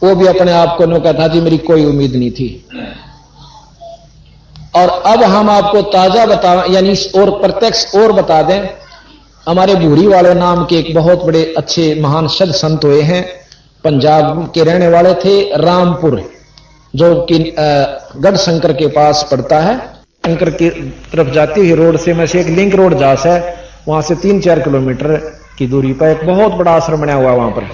वो भी अपने आप को नो कहता जी मेरी कोई उम्मीद नहीं थी। और अब हम आपको ताजा बता यानी और प्रत्यक्ष और बता दें, हमारे बूढ़ी वाले नाम के एक बहुत बड़े अच्छे महान सद संत हुए हैं, पंजाब के रहने वाले थे, रामपुर जो कि गढ़ शंकर के पास पड़ता है। शंकर की तरफ जाती हुई रोड से में से एक लिंक रोड जास है, वहां से 3-4 किलोमीटर की दूरी पर एक बहुत बड़ा आश्रम बना हुआ है।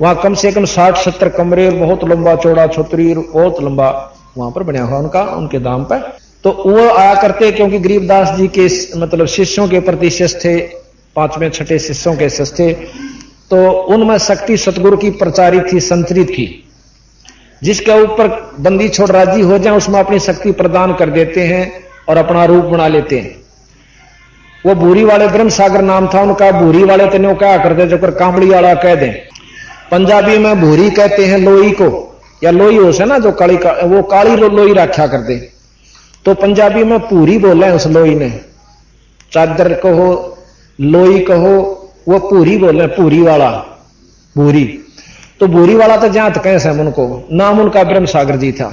वहां कम से कम 60-70 कमरे, बहुत लंबा चौड़ा छोतरी, बहुत लंबा वहां पर बना हुआ उनके दाम पर। तो वो आया करते क्योंकि गरीबदास जी के मतलब शिष्यों के प्रति शिष्य थे, 5वें-6ठे शिष्यों के शिष्य थे। तो उनमें शक्ति सतगुरु की प्रचारित थी, संतरित थी। जिसके ऊपर बंदी छोड़ राजी हो जाए उसमें अपनी शक्ति प्रदान कर देते हैं और अपना रूप बना लेते हैं। वो भूरी वाले ब्रह्म सागर नाम था उनका। भूरी वाले तो क्या करते जो कर कामड़ी वाला कह दें। पंजाबी में भूरी कहते हैं लोई को, या लोई हो से ना जो काली वो काली लोई रखा करते, तो पंजाबी में पूरी बोला है उस लोई ने। चादर कहो लोई कहो, वो पूरी बोले, पूरी वाला भूरी। तो भूरी वाला तो जहां तक कैसे उनको नाम उनका ब्रह्म सागर जी था।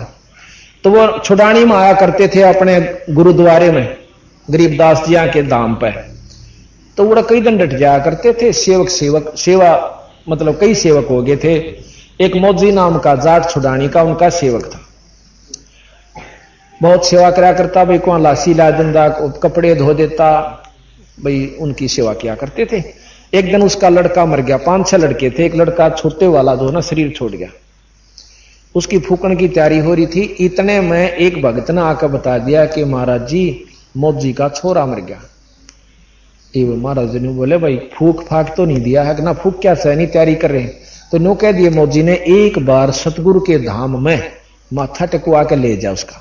तो वो छुड़ानी में आया करते थे अपने गुरुद्वारे में गरीबदास जी के दाम पे। तो वो कई दिन डट जाया करते थे। सेवा मतलब कई सेवक हो गए थे। एक मौजी नाम का जाट छुड़ानी का उनका सेवक था, बहुत सेवा करा करता भाई, को लासी ला देता, कपड़े धो देता भाई, उनकी सेवा किया करते थे। एक दिन उसका लड़का मर गया, 5-6 लड़के थे, एक लड़का छोटे वाला जो ना शरीर छोड़ गया, उसकी फूकन की तैयारी हो रही थी। इतने में एक भगत ने आकर बता दिया कि महाराज जी मौजी का छोरा मर गया। महाराज जी ने बोले भाई फूक फाक तो नहीं दिया है कि ना, फूक क्या सहनी तैयारी कर रहे हैं। तो नो कह दिए मौजी ने एक बार सतगुरु के धाम में माथा टेकवा के ले जा उसका,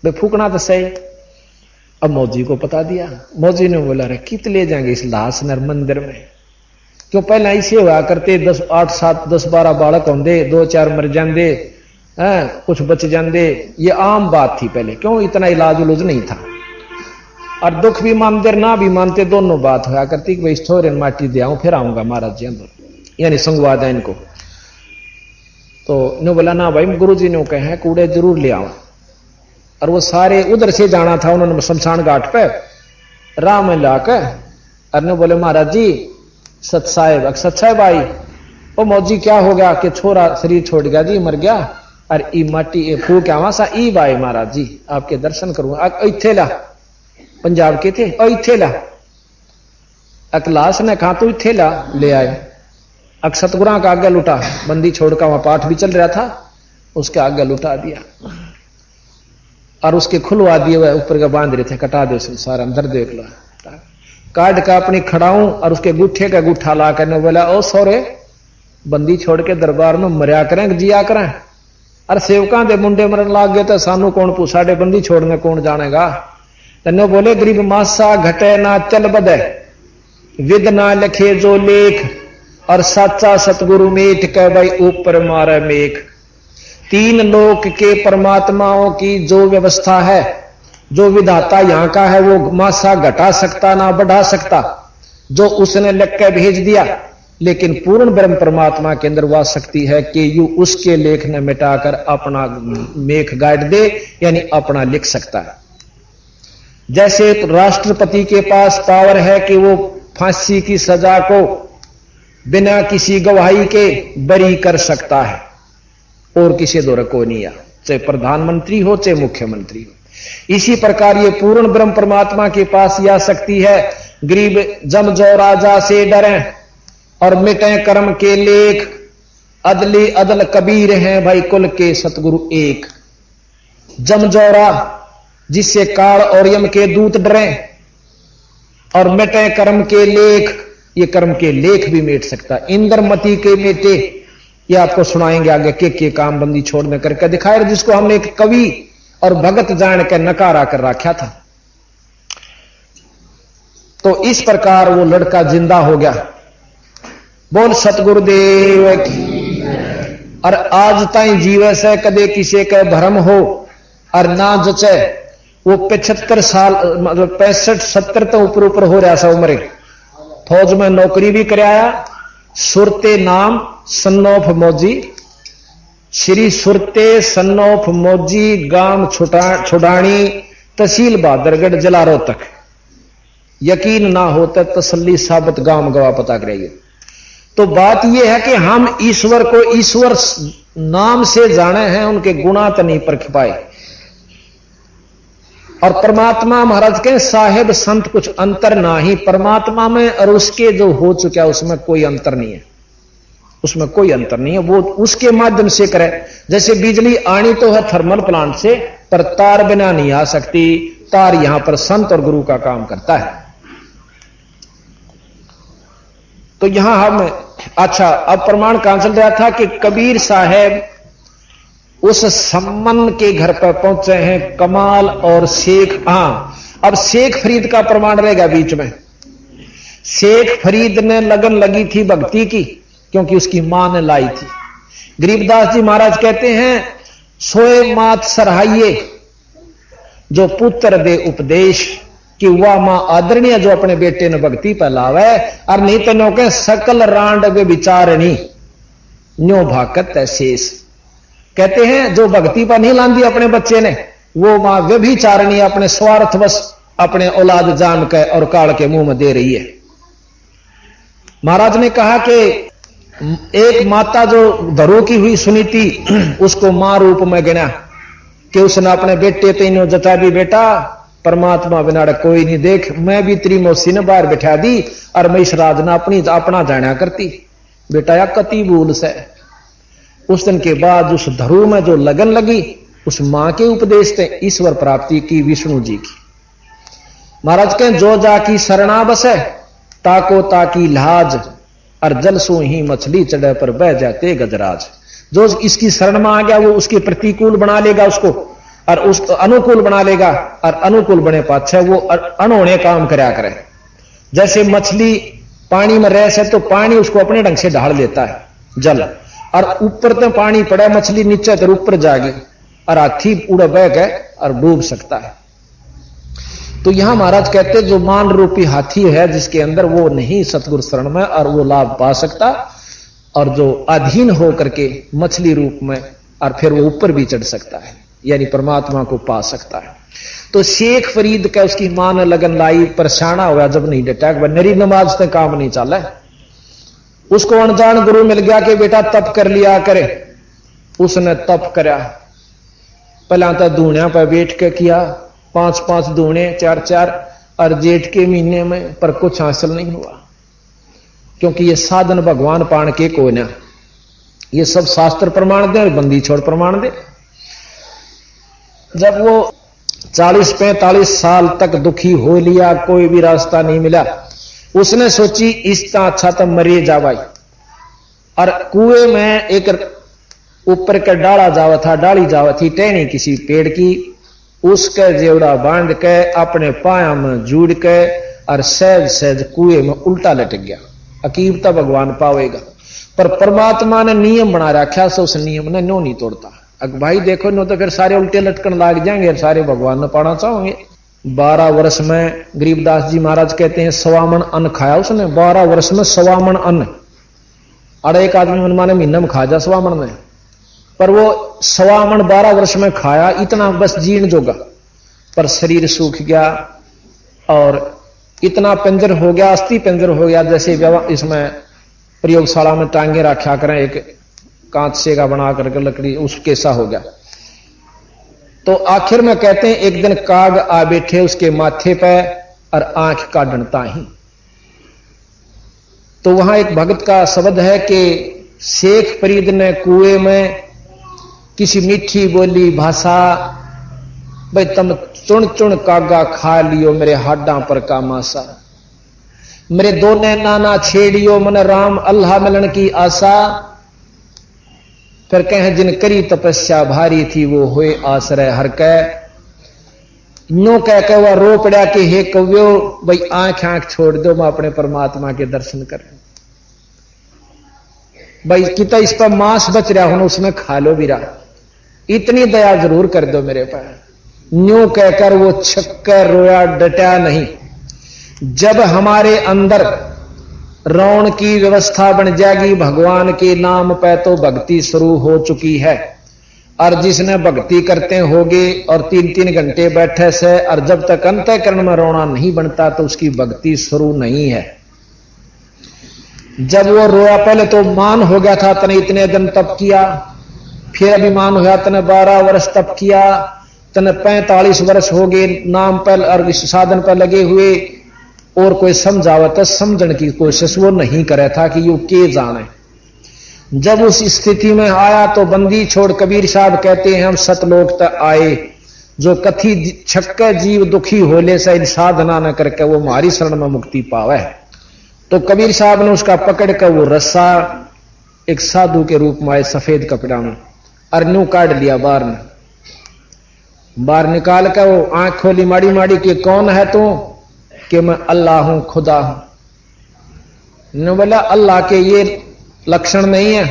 भाई फूकना तो सही। अब मौजी को बता दिया। मौजी ने बोला रे कित ले जाएंगे इस लाश नर मंदिर में, क्यों पहले ऐसे हुआ करते 10-12 बालक होंगे, 2-4 मर जाते, कुछ बच जाते, ये आम बात थी पहले, क्यों इतना इलाज उलूज नहीं था। और दुख भी मानते ना भी मानते दोनों बात होया करती कि भाई थोड़े माटी दे आऊं फिर आऊंगा महाराज जी अंदर, यानी संगवाद है इनको। तो इन्होंने बोला ना भाई गुरु जी ने कहे कूड़े जरूर ले आऊं। और वो सारे उधर से जाना था उन्होंने शमशान घाट पे राह में लाकर, और बोले महाराज जी सत साहेब आई, ओ मौजी क्या हो गया कि छोरा शरीर छोड़ गया जी, मर गया, और ई माटी फूक आवा सा ई बाई महाराज जी आपके दर्शन करूंगा। इथे ला, पंजाब के थे, इथे ला, अकलास ने कहा तो इथे ला ले आए। सतगुरा का आगे लुटा, बंदी छोड़कर वहां पाठ भी चल रहा था, उसके आगे लुटा दिया और उसके खुलवा दिए हुए ऊपर का बांध रहे थे, कटा दो सारा अंदर देख लो, काट का अपनी खड़ाऊं और उसके गुट्ठे का गुट्ठा ला कर बोला ओ सोरे बंदी छोड़ के दरबार में मरिया करें जिया करें, अरे सेवका दे मुंडे मरन लाग गए तो सानू कौन पूछा, डे बंदी छोड़ने कौन जानेगा। तन्नो बोले गरीब मासा घटे ना चल बदे, विद ना लिखे जो लेख, और साचा सतगुरु मेट कह भाई ऊपर मारे मेख। 3 लोक के परमात्माओं की जो व्यवस्था है, जो विधाता यहां का है, वो मासा घटा सकता ना बढ़ा सकता, जो उसने लिख के भेज दिया। लेकिन पूर्ण ब्रह्म परमात्मा के अंदर वह शक्ति है कि यू उसके लेख ने मिटाकर अपना मेख गाड़ दे, यानी अपना लिख सकता है। जैसे राष्ट्रपति के पास पावर है कि वो फांसी की सजा को बिना किसी गवाही के बरी कर सकता है, और किसी दौर को नहीं आ, चाहे प्रधानमंत्री हो चाहे मुख्यमंत्री हो। इसी प्रकार ये पूर्ण ब्रह्म परमात्मा के पास यह शक्ति है। गरीब जम जो राजा से डरे और मिटे कर्म के लेख, अदली अदल कबीर हैं भाई कुल के सतगुरु एक। जमजौरा जिससे काल और यम के दूत डरे और मिटे कर्म के लेख, ये कर्म के लेख भी मिट सकता। इंद्रमती के मेटे, ये आपको सुनाएंगे आगे के काम बंदी छोड़ने करके दिखाए, जिसको हमने एक कवि और भगत जान के नकारा कर रखा था। तो इस प्रकार वो लड़का जिंदा हो गया। बोल सतगुरुदेव की। और आज ताई जीवे से कदे किसी के भरम हो और ना जचे, वो 75 साल मतलब 65-70 तो ऊपर ऊपर हो रहा सा उम्र। फौज में नौकरी भी कराया। सुरते नाम सन्नौफ मौजी, श्री सुरते सन्नौफ मौजी, गांव छुडानी, तहसील बहादुरगढ़, जिला रोहतक। यकीन ना होता तसल्ली साबित गांव गवाह पता करिए। तो बात यह है कि हम ईश्वर को ईश्वर नाम से जाने हैं, उनके गुणा तो नहीं परख पाए। और परमात्मा महाराज के साहेब संत कुछ अंतर ना ही परमात्मा में और उसके जो हो चुका है उसमें कोई अंतर नहीं है, उसमें कोई अंतर नहीं है। वो उसके माध्यम से करे। जैसे बिजली आनी तो है थर्मल प्लांट से, पर तार बिना नहीं आ सकती। तार यहां पर संत और गुरु का काम करता है। तो यहां हम अच्छा अब प्रमाण कहां चल रहा था कि कबीर साहब उस सम्मन के घर पर पहुंचे हैं, कमाल और शेख। अब शेख फरीद का प्रमाण रहेगा बीच में। शेख फरीद ने लगन लगी थी भक्ति की, क्योंकि उसकी मां ने लाई थी। गरीबदास जी महाराज कहते हैं, सोए मात सराहिए जो पुत्र दे उपदेश, कि वह मां आदरणीय जो अपने बेटे ने भक्ति पर लावे। और नहीं तो नो के सकल रांड वे विचारणी न्यो भाकत है शेष। कहते हैं जो भक्ति पर नहीं लांदी अपने बच्चे ने, वो मां व्यभिचारणी अपने स्वार्थवश अपने औलाद जान के और काल के मुंह में दे रही है। महाराज ने कहा कि एक माता जो धरो की हुई सुनी थी, उसको मां रूप में गिना कि उसने अपने बेटे तीनों जता भी, बेटा परमात्मा बिना कोई नहीं, देख मैं भी तेरी मौसी ने बाहर बैठा दी और मैं इस राज ने अपना जाना करती। बेटा या कति भूल से। उस दिन के बाद उस धरू में जो लगन लगी, उस मां के उपदेश से ईश्वर प्राप्ति की विष्णु जी की। महाराज के जो जाकी शरणा बसे, ताको ताकी लाज, और जल सो ही मछली चढ़े पर बह जाते गजराज। जो इसकी शरण में आ गया वो उसके प्रतिकूल बना लेगा उसको, और उसको अनुकूल बना लेगा, और अनुकूल बने पाछे वो अनहोने काम करया करे। जैसे मछली पानी में रह से तो पानी उसको अपने ढंग से ढाल लेता है जल, और ऊपर तो पानी पड़ा, मछली नीचे तो ऊपर जाएगी, और हाथी उड़ा बह गए और डूब सकता है। तो यहां महाराज कहते जो मान रूपी हाथी है जिसके अंदर, वो नहीं सतगुरु शरण में और वो लाभ पा सकता, और जो अधीन हो करके मछली रूप में और फिर वो ऊपर भी चढ़ सकता है, यानी परमात्मा को पा सकता है। तो शेख फरीद का उसकी मां ने लगन लाई, परेशाना हुआ जब नहीं डटा, नरी नमाज से काम नहीं चला। उसको अनजान गुरु मिल गया कि बेटा तप कर लिया करे। उसने तप करा, पहला तो धूणिया पर बैठ के किया, 5-5 धूणे 4-4, और जेठ के महीने में, पर कुछ हासिल नहीं हुआ, क्योंकि ये साधन भगवान पाण के को ना, ये सब शास्त्र प्रमाण दे और बंदी छोड़ प्रमाण दे। जब वो 40-45 साल तक दुखी हो लिया, कोई भी रास्ता नहीं मिला, उसने सोची इसका अच्छा तो मरे जावाई। और कुएं में एक ऊपर का डाला जावा था, डाली जावा थी टहनी किसी पेड़ की, उसके जेवड़ा बांध के अपने पाया में जुड़ के और सहज सहज कुएं में उल्टा लटक गया। अकीबता भगवान पावेगा, पर परमात्मा ने नियम बना रखा, सो उस नियम ने नो नहीं तोड़ता। अब भाई देखो नो तो फिर सारे उल्टे लटकन लाग जाएंगे, सारे भगवान ने पाना चाहोगे। 12 वर्ष में गरीबदास जी महाराज कहते हैं 1.25 मन अन्न खाया उसने। 12 वर्ष में 1.25 मन अन्न, अरे एक आदमी मनमाने महीने में खा जा 1.25 मन में, पर वो 1.25 मन 12 वर्ष में खाया, इतना बस जीण जोगा। पर शरीर सूख गया और इतना पिंजर हो गया, अस्थि पिंजर हो गया, जैसे इसमें प्रयोगशाला में टांगे रखा करें एक कांच से का बना करके लकड़ी, उस कैसा हो गया। तो आखिर में कहते हैं एक दिन काग आ बैठे उसके माथे पे और आंख का डंटा ही। तो वहां एक भगत का शब्द है कि शेख फरीद ने कुएं में किसी मीठी बोली भाषा, भाई तुम चुन चुन कागा खा लियो मेरे हाडां पर का मासा, मेरे दोने नाना छेड़ियो मन राम अल्लाह मिलन की आशा। फिर कहें जिन करी तपस्या भारी थी वो हुए आश्रय हर कै, नो कह के वह रो पड़ा कि हे कव्यो भाई आंख आंख छोड़ दो, मैं अपने परमात्मा के दर्शन करें। भाई कितना इस पर मांस बच रहा हो उसमें खा लो भी रहा, इतनी दया जरूर कर दो मेरे पर। न्यू कहकर वो छक्कर रोया, डटा नहीं। जब हमारे अंदर रोण की व्यवस्था बन जाएगी, भगवान के नाम पे तो भक्ति शुरू हो चुकी है। और जिसने भक्ति करते होगे और 3-3 घंटे बैठे से, और जब तक अंतःकरण में रोना नहीं बनता तो उसकी भक्ति शुरू नहीं है। जब वो रोया, पहले तो मान हो गया था, तने इतने दिन तप किया, फिर अभिमान हो गया, तने 12 वर्ष तप किया, तने 45 वर्ष हो गए नाम पर और इस साधन पर लगे हुए, और कोई समझावत समझने की कोशिश वो नहीं करे था कि यू के जाने। जब उस स्थिति में आया तो बंदी छोड़ कबीर साहब कहते हैं हम सतलोक तक आए, जो कथी छक्के जीव दुखी होले से इन साधना न करके वो हमारी शरण में मुक्ति पावे। तो कबीर साहब ने उसका पकड़ कर वो रस्सा एक साधु के रूप में आए सफेद कपड़ा में, अरनू काट लिया बाहर ने, बाहर निकाल कर वो आंख खोली माड़ी माड़ी कि कौन है तू? कि मैं अल्लाह हूं, खुदा हूं। ने बोला अल्लाह के ये लक्षण नहीं है,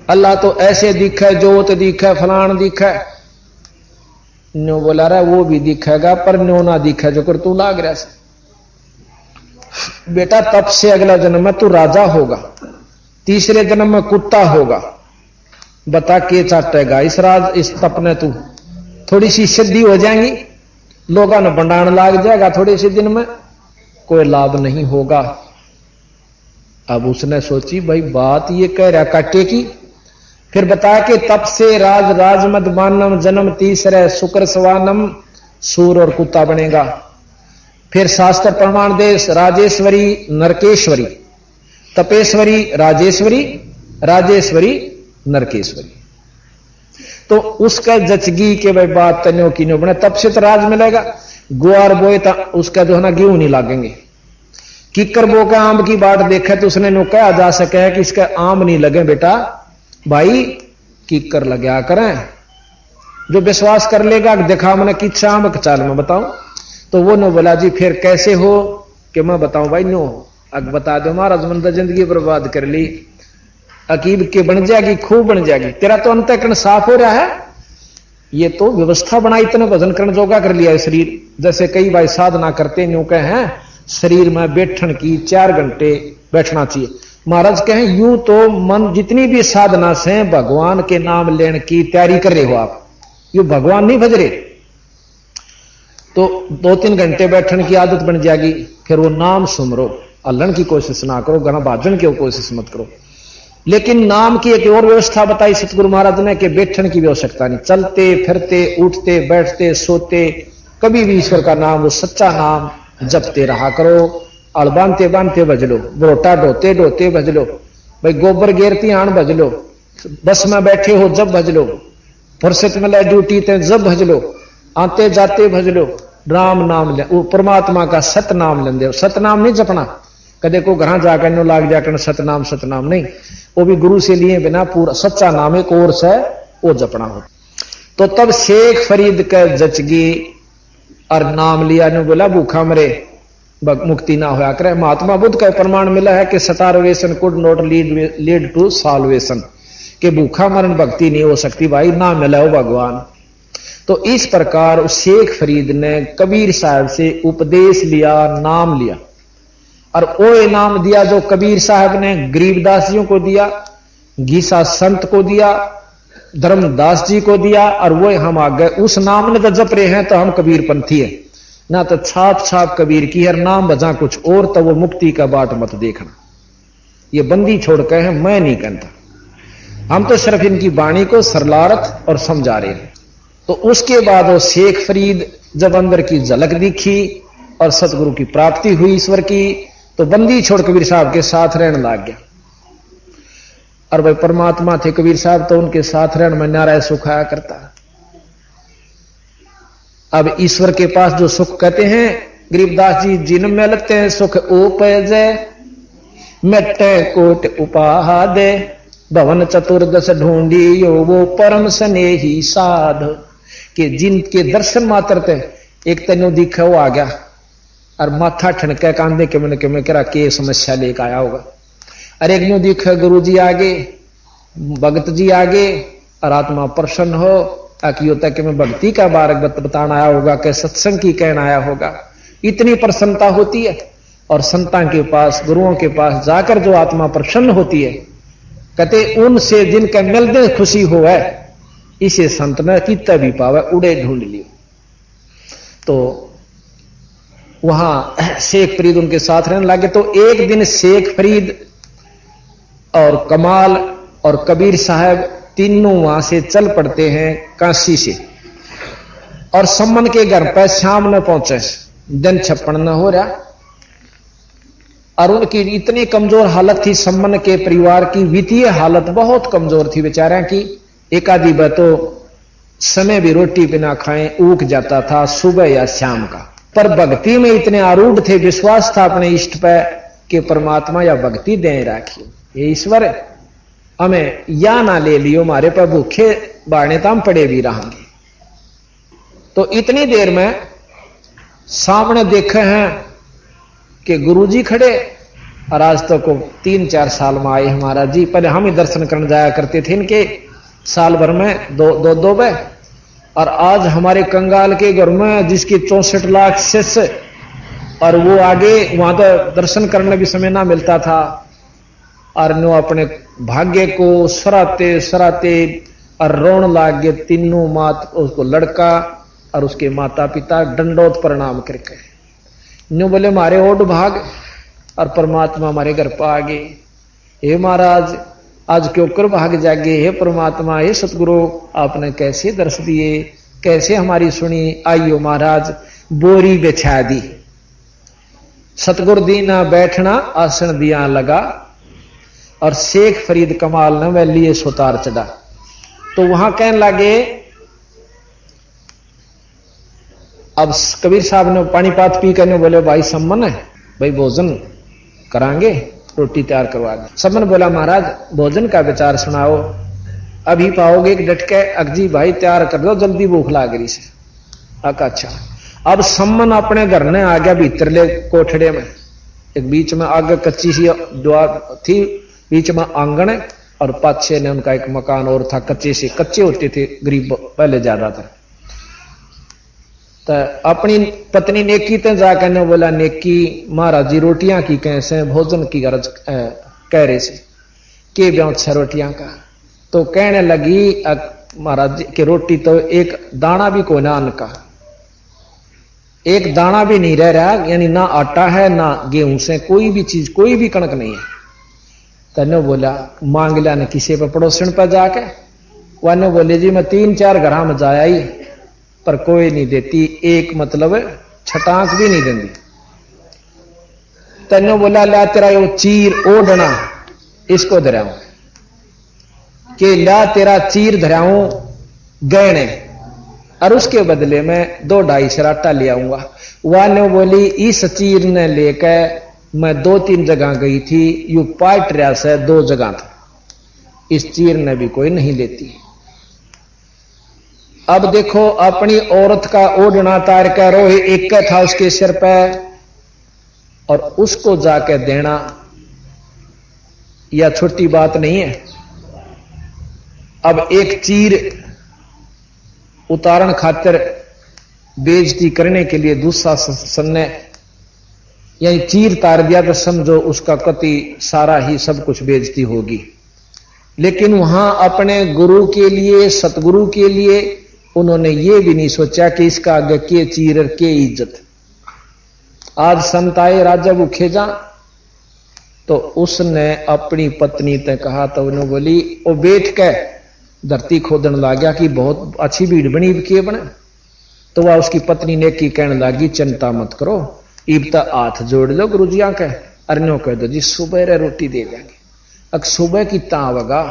अल्लाह तो ऐसे दिखे, जोत दिखे, फलान दिखे। न्यो बोला रहा वो भी दिखेगा पर न्यो ना दिखे जो कर तू लाग रहा से। बेटा तब से अगला जन्म में तू राजा होगा, तीसरे जन्म में कुत्ता होगा। बता के चाटेगा इस तप ने तू? थोड़ी सी सिद्धि हो जाएंगी, लोगों ने बंडाण लाग जाएगा, थोड़े से दिन में कोई लाभ नहीं होगा। अब उसने सोची भाई बात ये कह रहा काटे की। फिर बताया कि तप से राजमद मानम जन्म तीसरे शुक्र सवानम सूर और कुत्ता बनेगा। फिर शास्त्र प्रमाण देश राजेश्वरी नरकेश्वरी, तपेश्वरी राजेश्वरी, राजेश्वरी नरकेश्वरी। तो उसका जचगी के भाई बात तन्यो की नो बने, तब से तो राज मिलेगा। गुआर बोए तो उसका जो है ना गेहूं नहीं लागेंगे। किकर बो का आम की बाट देखे तो उसने नो कहा जा सके कि इसका आम नहीं लगे बेटा भाई किकर लगा करें। जो विश्वास कर लेगा देखा मैंने किच्छा आम चाल में बताऊं, तो वो नो बोला जी फिर कैसे हो? कि मैं बताऊं भाई नो, अब बता दो महाराज मन तो जिंदगी बर्बाद कर ली, अकीब के बन जाएगी, खूब बन जाएगी, तेरा तो अंतःकरण साफ हो रहा है। ये तो व्यवस्था बनाई, इतने भजन करण जोगा कर लिया है शरीर। जैसे कई भाई साधना करते न्यू कहे हैं शरीर में बैठन की 4 घंटे बैठना चाहिए। महाराज कहें यूं तो मन जितनी भी साधना से भगवान के नाम लेने की तैयारी कर रहे हो आप, यू भगवान नहीं भज रहे, तो 2-3 घंटे बैठने की आदत बन जाएगी। फिर वो नाम सुमरो, अल्लन की कोशिश ना करो, गना भाजन की कोशिश मत करो। लेकिन नाम की एक और व्यवस्था बताई सतगुरु महाराज ने कि बैठने की आवश्यकता नहीं, चलते फिरते उठते बैठते सोते कभी भी ईश्वर का नाम, वो सच्चा नाम जपते रहा करो। और बांधते बांधते भज लो, बरोटा ढोते ढोते भज लो, भाई गोबर गेरती आन भज लो, बस में बैठे हो जब भज लो, फुर्सत में ले ड्यूटी ते जब भज लो, आते जाते भज लो, राम नाम ले, वो परमात्मा का सत नाम लेंदे हो। सत नाम नहीं जपना, कदे को घर जाकर नो लाग जाकर सतनाम नहीं, वो भी गुरु से लिए बिना पूरा सच्चा नाम एक और से वो जपना हो। तो तब शेख फरीद का जचगी और नाम लिया ने बोला भूखा मरे मुक्ति ना होया करे। महात्मा बुद्ध का प्रमाण मिला है कि starvation could not lead to salvation, कि भूखा मरण भक्ति नहीं हो सकती भाई, ना मिला हो भगवान। तो इस प्रकार शेख फरीद ने कबीर साहब से उपदेश लिया, नाम लिया, और वो इनाम दिया जो कबीर साहब ने गरीबदास जी को दिया, गीसा संत को दिया, धर्मदास जी को दिया, और वो हम आ गए उस नाम ने तो जप रहे हैं तो हम कबीर पंथी है ना, तो छाप छाप कबीर की हर नाम बजा कुछ और, तो वो मुक्ति का बाट मत देखना। ये बंदी छोड़ के है, मैं नहीं कहता, हम तो सिर्फ इनकी वाणी को सरलारथ और समझा रहे हैं। तो उसके बाद वो शेख फरीद जब अंदर की झलक दिखी और सतगुरु की प्राप्ति हुई ईश्वर की, तो बंदी छोड़ कबीर साहब के साथ रहने लग गया। और भाई परमात्मा थे कबीर साहब, तो उनके साथ रहने में नारायण सुख आया करता। अब ईश्वर के पास जो सुख कहते हैं गरीबदास जी, जिन मिलते हैं सुख उपजे, मेटे कोट उपाहा दे, भवन चतुर्दश ढूंढी यो वो परम स्नेही साध। के जिनके दर्शन मात्र थे, एक तेनो दिखा वो आ गया और माथा ठनके कांधे के मन के में करा के समस्या लेकर आया होगा। अरे एक न्यू दिखा गुरु जी आगे, भगत जी आगे, और आत्मा प्रसन्न हो, आकियो तक कि मैं भक्ति का मार्ग बताना आया होगा, कि सत्संग की कहना आया होगा। इतनी प्रसन्नता होती है। और संतां के पास, गुरुओं के पास जाकर जो आत्मा प्रसन्न होती है, कहते उनसे जिनके मिलते खुशी हो है, इसे संत में कितना भी पावे उड़े ढूंढ लियो। तो वहां शेख फरीद उनके साथ रहने लगे। तो एक दिन शेख फरीद और कमाल और कबीर साहब तीनों वहां से चल पड़ते हैं काशी से, और सम्मन के घर पर शाम में पहुंचे। दिन छप्पन न हो रहा, और उनकी इतनी कमजोर हालत थी। सम्मन के परिवार की वित्तीय हालत बहुत कमजोर थी बेचारे की। एक आधी बार तो समय भी रोटी बिना खाएं ऊक जाता था, सुबह या शाम का। पर भक्ति में इतने आरूढ़ थे, विश्वास था अपने इष्ट पे कि परमात्मा या भक्ति दे राखी, ये ईश्वर हमें या ना ले लियो, हमारे पर भूखे बाढ़ने तो हम पड़े भी रहेंगे। तो इतनी देर में सामने देखे हैं कि गुरुजी खड़े, और आज तक को 3-4 साल में आए हमारा जी। पहले हम ही दर्शन करने जाया करते थे इनके, साल भर में दो बार। और आज हमारे कंगाल के घर में जिसकी 64 लाख शिष्य, और वो आगे वहां तो दर्शन करने भी समय ना मिलता था। और नो अपने भाग्य को सराते सराते और रोन लाग गए तीनों मात, उसको लड़का और उसके माता पिता दंडोत प्रणाम करके न्यू बोले मारे ओड भाग, और परमात्मा हमारे घर पर आ गए। हे महाराज आज क्यों कर भाग जागे, हे परमात्मा, हे सतगुरु, आपने कैसे दर्श दिए, कैसे हमारी सुनी। आइयो महाराज, बोरी बिछा दी, सतगुरु दीना बैठना आसन दिया लगा, और शेख फरीद कमाल ने वह लिए सुतार चढ़ा। तो वहां कहने लगे, अब कबीर साहब ने पानी पात पी करने बोले भाई सम्मन है, भाई भोजन करांगे, रोटी तैयार करवा दे। सम्मन बोला महाराज भोजन का विचार सुनाओ, अभी पाओगे एक डटके, अगजी भाई तैयार कर दो जल्दी भूख लाग रही से। अच्छा, अब सम्मन अपने घर ने आ गया भीतरले कोठड़े में। एक बीच में आगे कच्ची सी द्वार थी, बीच में आंगन है, और पाछे ने उनका एक मकान और था, कच्चे होते थे गरीब पहले ज्यादा था। तो अपनी पत्नी नेकी ते जाकर ने बोला, नेकी महाराज जी रोटियां की कैसे, भोजन की गरज कह रहे से के ब्याह 6 रोटियां का। तो कहने लगी महाराज जी की रोटी तो एक दाना भी कोई ना अन्न का, एक दाना भी नहीं रह रहा, यानी ना आटा है ना गेहूं से कोई भी चीज, कोई भी कणक नहीं है। तने बोला मांग लिया ने किसी पर पड़ोसन पर जाके, वह बोले जी मैं 3-4 घर में जाया ही, पर कोई नहीं देती, एक मतलब छटाक भी नहीं देती। तने बोला ला तेरा यो चीर ओढ़ना इसको धराऊं, कि ला तेरा चीर धराऊं गहने, और उसके बदले में 2-2.5 सराटा ले आऊंगा। वह ने बोली इस चीर ने लेकर मैं 2-3 जगह गई थी, यू पाट रहा से 2 जगह था, इस चीर ने भी कोई नहीं लेती। अब देखो अपनी औरत का ओढ़ना तार का रोहे एक था उसके सिर पे, और उसको जाके देना यह छोटी बात नहीं है। अब एक चीर उतारण खातिर बेइज्जती करने के लिए दूसरा सन्ने यानी चीर तार दिया तो समझो उसका कति सारा ही सब कुछ बेइज्जती होगी। लेकिन वहां अपने गुरु के लिए, सतगुरु के लिए उन्होंने ये भी नहीं सोचा कि इसका आगे के चीर के इज्जत। आज संत आए राजा भूखे जा, तो उसने अपनी पत्नी ने कहा, तो उन्होंने बोली वो बैठ के धरती खोदन लग गया कि बहुत अच्छी भीड़ बनी के बने। तो वह उसकी पत्नी ने की कहने लगी चिंता मत करो, इब तक हाथ जोड़ लो गुरु जी के, अरनो कह दो जी सुबह रे रोटी दे देंगे। अब सुबह की तावगा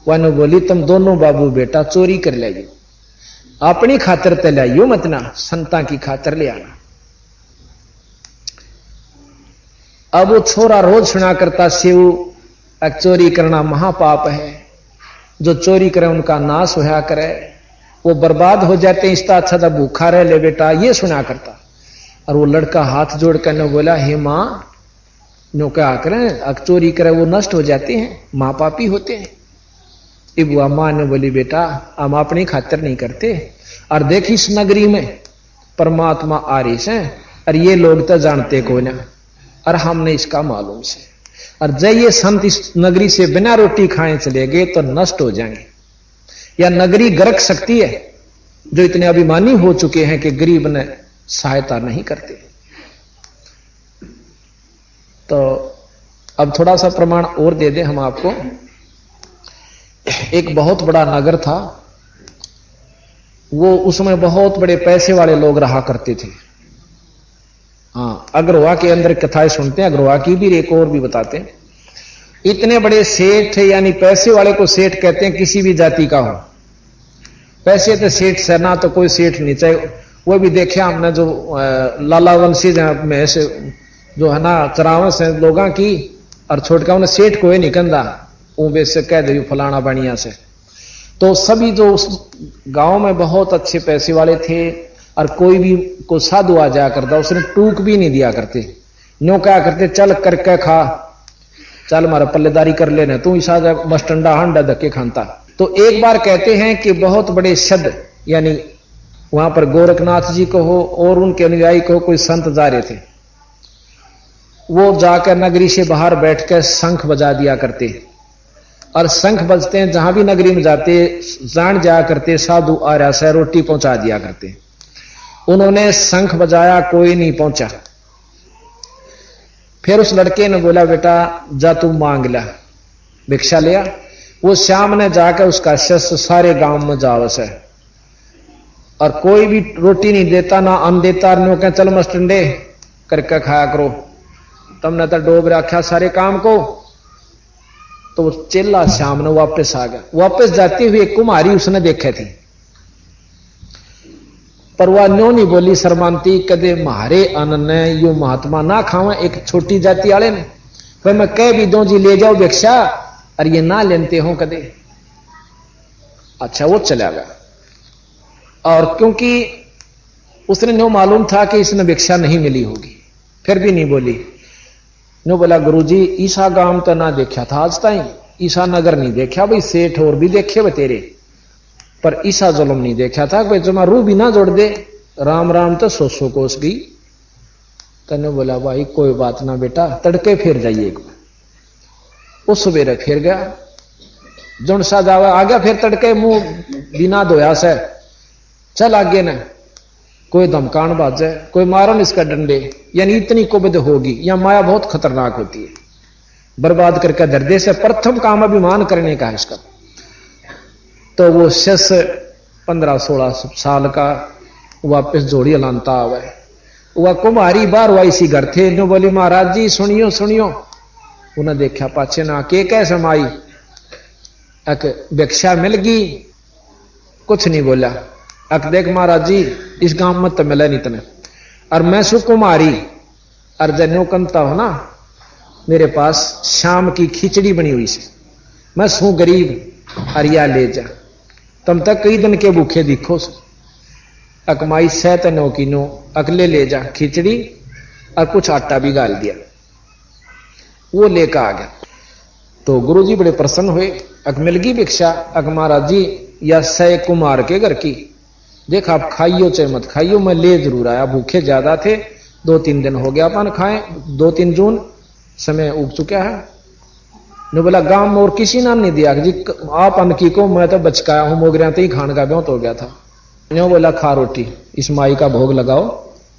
वह बोली तुम दोनों बाबू बेटा चोरी कर लाइयो, अपनी खातर ते लाइयो मत ना, संता की खातर ले आना। अब वो छोरा रोज सुना करता शिव चोरी करना महापाप है, जो चोरी करे उनका नाश होया करे, वो बर्बाद हो जाते हैं, इसका अच्छा था भूखा रह ले बेटा, ये सुना करता। और वो लड़का हाथ जोड़ कर ने बोला हे मां नो क्या करें, चोरी करे वो नष्ट हो जाते हैं, मां पापी होते हैं। इब वह मां ने बोली बेटा हम अपनी खातिर नहीं करते, और देख इस नगरी में परमात्मा आ रही से, और ये लोग तो जानते को ना, और हमने इसका मालूम से, और जब ये संत इस नगरी से बिना रोटी खाए चले गए तो नष्ट हो जाएंगे, या नगरी गरक सकती है, जो इतने अभिमानी हो चुके हैं कि गरीब ने सहायता नहीं करते। तो अब थोड़ा सा प्रमाण और दे दें हम आपको। एक बहुत बड़ा नगर था, वो उसमें बहुत बड़े पैसे वाले लोग रहा करते थे। हाँ, अग्रवा के अंदर कथाएं सुनते हैं, अग्रवा की भी एक और भी बताते हैं। इतने बड़े सेठ, यानी पैसे वाले को सेठ कहते हैं, किसी भी जाति का हो, पैसे तो सेठ से ना तो कोई सेठ नहीं, चाहे वो भी देखे हमने जो लाला वंशी में से जो है ना चरावस है लोगों की, और छोटका उन्हें सेठ को नहीं कंधा, वो बेसे कह दे फलाना बनिया से। तो सभी जो उस गांव में बहुत अच्छे पैसे वाले थे, और कोई भी को साधु आ जाया करता उसने टूक भी नहीं दिया करते, न्यों क्या करते चल करके खा, चल मारा पल्लेदारी कर लेने, तू ईसा मस्टंडा हंडा धक्के खानता। तो एक बार कहते हैं कि बहुत बड़े शब्द, यानी वहां पर गोरखनाथ जी को हो और उनके अनुयायी को कोई संत जा रहे थे, वो जाकर नगरी से बाहर बैठकर शंख बजा दिया करते, और शंख बजते हैं जहां भी नगरी में जाते जान जाया करते साधु आ रहा से रोटी पहुंचा दिया करते। उन्होंने शंख बजाया, कोई नहीं पहुंचा। फिर उस लड़के ने बोला बेटा जा तू मांग ला, भिक्षा लिया। वो शाम ने जाकर उसका शस्त्र सारे गांव में जावस है, और कोई भी रोटी नहीं देता ना अन्न देता, नो कह चल मस्टंडे करके खाया करो, तुमने तो डोब रखा सारे काम को। तो वो चेला शाम ने वापस आ गया। वापस जाते हुए कुमारी उसने देखे थी, पर वह न्यो नहीं बोली शर्मांती, कदे मारे अन्न ने यू महात्मा ना खावा, एक छोटी जाति वाले ने, भाई मैं कह भी दो जी ले जाओ भिक्षा, और ये ना लेते हो कदे। अच्छा, वो चला गया, और क्योंकि उसने न्यो मालूम था कि इसने भिक्षा नहीं मिली होगी, फिर भी नहीं बोली। नो बोला गुरुजी ईसा गांव तो ना देखा था आज ताई, ईसा नगर नहीं देखा, भाई सेठ और भी देखे वे तेरे, पर ईसा जुल्म नहीं देखा था, भाई जमा रू भी ना जोड़ दे, राम राम तो 100 कोस गई। तने बोला भाई कोई बात ना बेटा, तड़के फिर जाइए एक बार। उस सवेरे फिर गया, जुन सा जावा आ गया, फिर तड़के मुंह बिना धोया से चल आगे न, कोई धमकान बाजे, कोई मारो न इसका डंडे, यानी इतनी कुबद होगी। या माया बहुत खतरनाक होती है, बर्बाद करके दर्दे से प्रथम काम अभिमान करने का है इसका। तो वो शस 15-16 साल का वापस जोड़ी लानता आवे, वह कुमारी बार हुआ इसी घर थे, नो बोली महाराज जी सुनियो सुनियो। उन्हें देखा पाछे ना के कैसे माई, एक भिक्षा मिल गई, कुछ नहीं बोला। अक देख महाराज जी इस गांव में तो मिला नहीं तने, और मैं सु कुमारी, और जन्यो कंता हो ना, मेरे पास शाम की खिचड़ी बनी हुई से, मैं सू गरीब, अरिया ले जा, तुम तक कई दिन के भूखे दिखो। अकमाई सह तनो की नो, अकले ले जा खिचड़ी, और कुछ आटा भी गाल दिया, वो लेकर आ गया। तो गुरुजी बड़े प्रसन्न हुए, अक मिल गई भिक्षा। अक महाराज जी या सह कुमार के घर की, देख आप खाइयो चाहे मत खाइयो, मैं ले जरूर आया, भूखे ज्यादा थे, 2-3 दिन हो गया अपन खाए, 2-3 जून समय उग चुका है। ने बोला गांव में और किसी ने नहीं दिया जी, आप अन्न की को, मैं तो बचकाया हूं, मोगरिया तो ही खान का ब्यों तो हो गया था। न्यो बोला खा रोटी, इस माई का भोग लगाओ,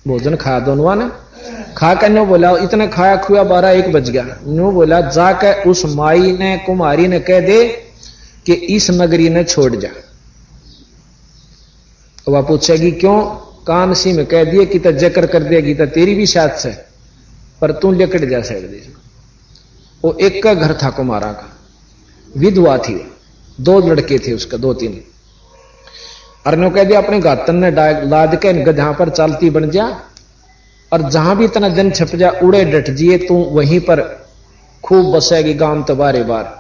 भोजन खाया दोनों ने। खा कर न्यो बोला इतने खाया खुआ 12-1 बज गया। न्यो बोला जाकर उस माई ने कुमारी ने कह दे कि इस नगरी ने छोड़ जा। तो वह पूछेगी क्यों, कान सी में कह दिए कि तो जकर कर देगी तो तेरी भी साथ से, पर तू लेकड़ जा साइड दे। वो एक का घर था कुमारा का, विधवा थी, 2 लड़के थे उसका, 2-3। अरनो कह दिया अपने गातन ने लाद के गधा पर चालती बन जा, और जहां भी तना दिन छप जा उड़े डट जिए, तू वहीं पर खूब बसेगी, गांव तो बारे बार।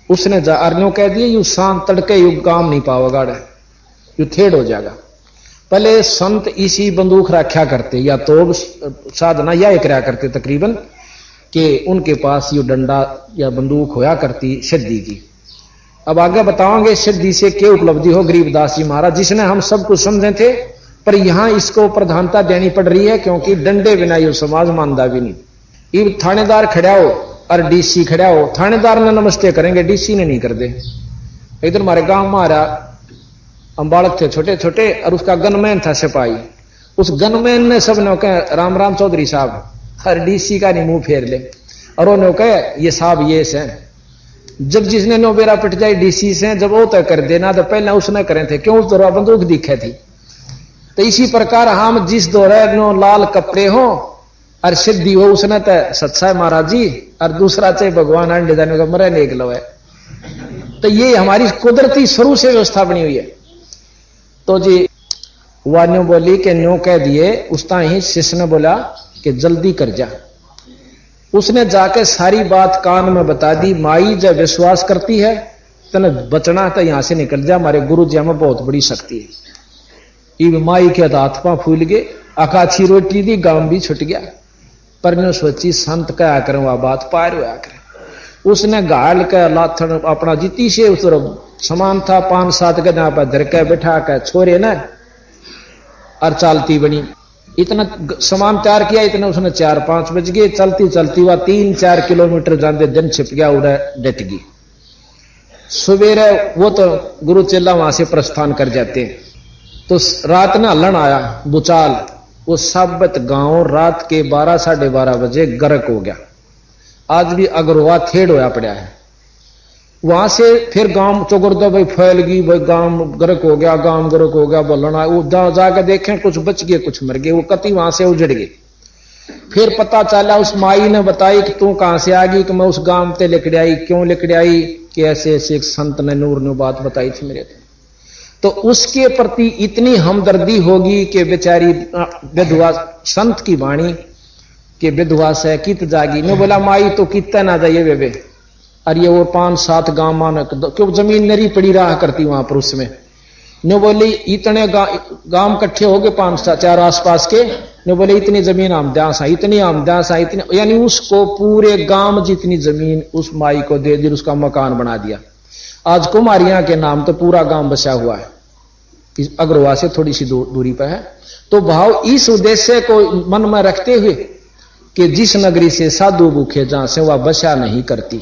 उसने जा अरनो कह दिया यू शांत तड़के यू गांव नहीं पाओगा, यू थेड़ हो जाएगा। पहले संत इसी बंदूक रखा करते, या तो साधना या एक रहा करते तकरीबन, कि उनके पास यू डंडा या बंदूक होया करती सिद्धि की। अब आगे बताओगे सिद्धि से क्या उपलब्धि हो गरीबदास जी महाराज, जिसने हम सब कुछ समझे थे, पर यहां इसको प्रधानता देनी पड़ रही है क्योंकि डंडे बिना ये समाज मानदा भी नहीं। ये थानेदार खड़ा हो और डीसी खड़ा हो, थानेदार ने नमस्ते करेंगे, डीसी ने नहीं कर दे। इधर हमारे गांव में आ रहा, हम बालक थे छोटे छोटे, और उसका गनमैन था सिपाही। उस गनमैन ने सब ने कहा राम राम चौधरी साहब, हर डीसी का नहीं मुंह फेर ले, और उन्होंने कहा ये साहब ये से। जब जिसने नो बेरा पिट जाए डीसी से, जब वो तय कर देना तो पहले उसने करे थे, क्यों? तो बंदूक दिखे थी। तो इसी प्रकार हम जिस दौरे नो लाल कपड़े हो और सिद्धि हो, उसने तो सच्चा है महाराज जी, और दूसरा चाहे भगवान अंडे जाने का मरे निकल है। तो ये हमारी कुदरती शुरू से व्यवस्था बनी हुई है। तो जी वह न्यू बोली कि न्यू कह दिए, उस ही शिष्य ने बोला कि जल्दी कर जा। उसने जाके सारी बात कान में बता दी। माई जब विश्वास करती है तने बचना तो यहां से निकल जा, हमारे गुरु जी में बहुत बड़ी शक्ति है। इब माई के हाथ पांव फूल गए, अकाछी रोटी दी, गांव भी छुट गया। पर ने सोची संत कहा करें वह बात पार होया करे। उसने गाल के लाथन अपना जीती से उस समान था, 5-7 गजा पर धर के बैठा के छोरे ने और चालती बनी। इतना सामान तैयार किया, इतना उसने 4-5 बज गए। चलती चलती वह 3-4 किलोमीटर जाते दिन छिप गया, उड़े डट गई। सवेरे वो तो गुरु चेला वहां से प्रस्थान कर जाते हैं। तो रात ना हलन आया बुचाल, वो साबत गांव रात के 12-12:30 बजे गर्क हो गया। आज भी अगरवा थेड़ होया पड़ा है। वहां से फिर गांव चौगुर्दा भाई फैल गई, भाई गांव गर्क हो गया, गांव गर्क हो गया, बोलना वो जाकर देखें कुछ बच गए कुछ मर गए, वो कति वहां से उजड़ गए। फिर पता चला उस माई ने बताई कि तू कहां से आ गई, कि मैं उस गांव ते लेकर आई। क्यों लेकर आई? कि ऐसे ऐसे एक संत ने नूर ने बात बताई थी मेरे। तो उसके प्रति इतनी हमदर्दी होगी कि बेचारी विधवा संत की वाणी के विधवा से कित जागी। ने बोला माई तो कितना ना जाइए बेबे, और ये वो 5-7 गांव मान, क्यों जमीन नरी पड़ी रहा करती वहां पर उसमें। ने बोली इतने गांव इकट्ठे हो गए 5-4 आसपास के। ने बोले इतनी जमीन आमदासा, इतनी आमदासा, इतनी, यानी उसको पूरे गांव जितनी जमीन उस माई को दे दी, उसका मकान बना दिया। आज कुमारियां के नाम तो पूरा गांव बसा हुआ है, इस अग्रवा से थोड़ी सी दूरी पर है। तो भाव इस उद्देश्य को मन में रखते हुए कि जिस नगरी से साधु भूखे जहां से वह बसा नहीं करती,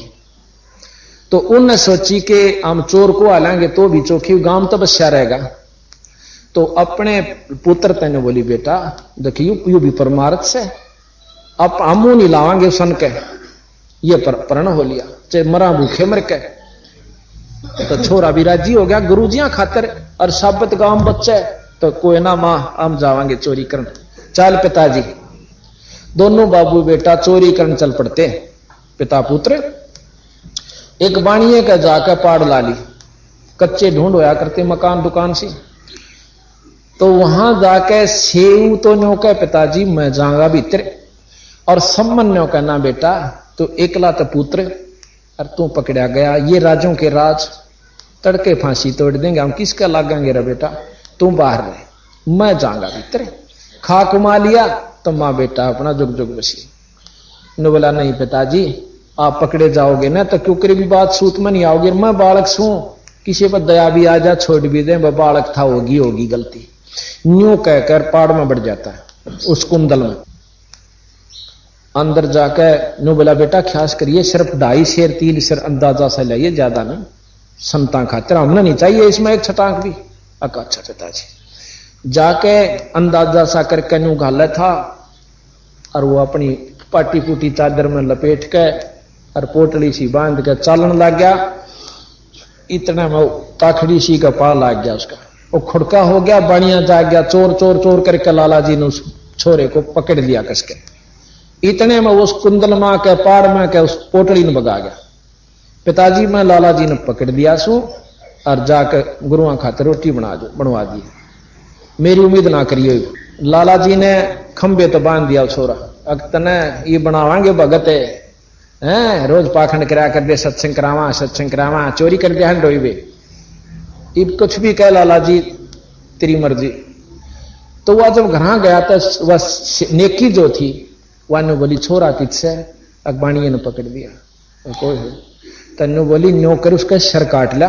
तो उनने सोची कि हम चोर को आलेंगे तो भी चौकी गांव तो बसा रहेगा। तो अपने पुत्र तेने बोली बेटा देखियो यू भी परमार्थ से अब हम नहीं लावांगे सन के, ये प्रण हो लिया, चाहे मरा भूखे मर के। तो छोरा भी राजी हो गया गुरुजियां खातर, और साबत गांव बच्चे तो कोई ना मां हम जावांगे चोरी करन। चल पिताजी, दोनों बाबू बेटा चोरी करन चल पड़ते। पिता पुत्र एक बाणिये का जाकर पाड़ ला ली, कच्चे ढूंढ होया करते मकान दुकान सी। तो वहां जाके सेव तो न्यो कह पिताजी मैं जाऊंगा भीतर, और सम्मन न्यो कहना बेटा तो एकला तो पुत्र और तू पकड़ा गया, ये राजों के राज, तड़के फांसी तोड़ देंगे हम, किसका लागेंगे रे बेटा, तू बाहर रहे, मैं जाऊंगा भीतर। खा कुमा लिया तो मां बेटा अपना जुग जुग बसी। ने बोला नहीं पिताजी आप पकड़े जाओगे ना तो क्यों करी भी बात सूत में नहीं आओगे, मैं बालक सू, किसी पर दया भी आ जा छोड़ भी दे, वह बालक था होगी गलती। न्यू कहकर पाड़ में बढ़ जाता है उस कुंडल में। अंदर जाकर न्यू बोला बेटा ख्यास करिए, सिर्फ 2.5 शेर 3 शेर अंदाजा से लाइए, ज्यादा नहीं, संता खातिर हमने नहीं चाहिए इसमें एक छटाक भी। अच्छा पिताजी जाके अंदाजा सा करके न्यू घाला था, और वो अपनी पाटी फूटी चादर में लपेट के और पोटली सी बांध के चालन लग गया। इतने में ताखड़ी सी का पा लग गया उसका, वो खुड़का हो गया, बाणिया जाग गया, चोर चोर चोर करके लाला जी ने उस छोरे को पकड़ लिया कसके। इतने में उस कुंदल मां के पाड़ में के उस पोटली ने भगा गया। पिताजी में लाला जी ने पकड़ दिया सू और जाकर गुरुआ खातिर रोटी बनवा दी। मेरी उम्मीद ना करिए, लाला जी ने खंबे तो बांध दिया छोरा, अगतने ये बनावांगे भगत है, रोज पाखंड करा कर दे, सत्संग करावा, चोरी कर दिया हंडोई बे, इब कुछ भी कह लाला जी तेरी मर्जी। तो वह जब घर गया तो वह नेकी जो थी वह ने बोली छोरा किससे, अखबाणिये ने पकड़ दिया कोई तन्नो बोली न्यो कर उसका सर काट ला,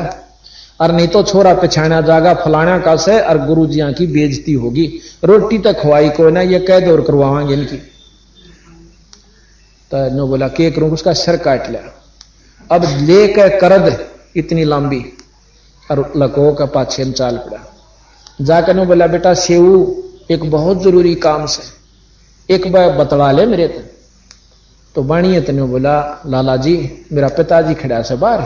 और नहीं तो छोरा पिछाना जागा फलाना का से और गुरु जिया की बेइज्जती होगी, रोटी तक खवाई को ना, ये कैद और करवाएंगे इनकी। तन्नो बोला के करूं, उसका सर काट लिया। अब लेकर करद इतनी लंबी और लको का पाछे चाल पड़ा। जाकर नो बोला बेटा सेऊ एक बहुत जरूरी काम से एक बार बतला ले मेरे तक। तो बाणी तने बोला लाला जी मेरा पिताजी खड़ा से बाहर,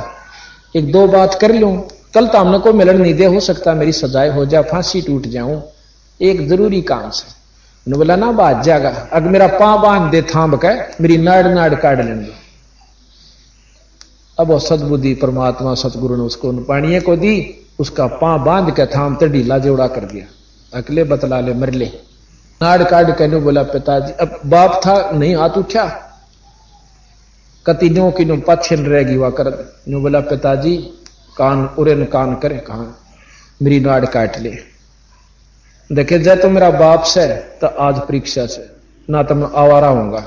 एक दो बात कर लूं, कल तो हमने को मिलन नहीं दे, हो सकता मेरी सजाए हो जा, फांसी टूट जाऊं, एक जरूरी काम से। ने बोला ना बात जाएगा, अगर मेरा पां बांध दे थांब के मेरी नाड़ नाड़ काट लेंगे। अब वो सदबुद्धि परमात्मा सतगुरु ने उसको पाणिये को दी, उसका पां बांध के थाम ते ढीला जोड़ा कर दिया, अकले बतला ले मर ले। नाड़ काट कहने बोला पिताजी, अब बाप था नहीं हाथ उठा, कतिनों की नो पाछन रहेगी वह कर। नो बोला पिताजी कान उरे कान करे, कहा मेरी नाड़ काट ले, देखे जाए तो मेरा बाप से तो आज परीक्षा से ना तो मैं आवारा होऊंगा।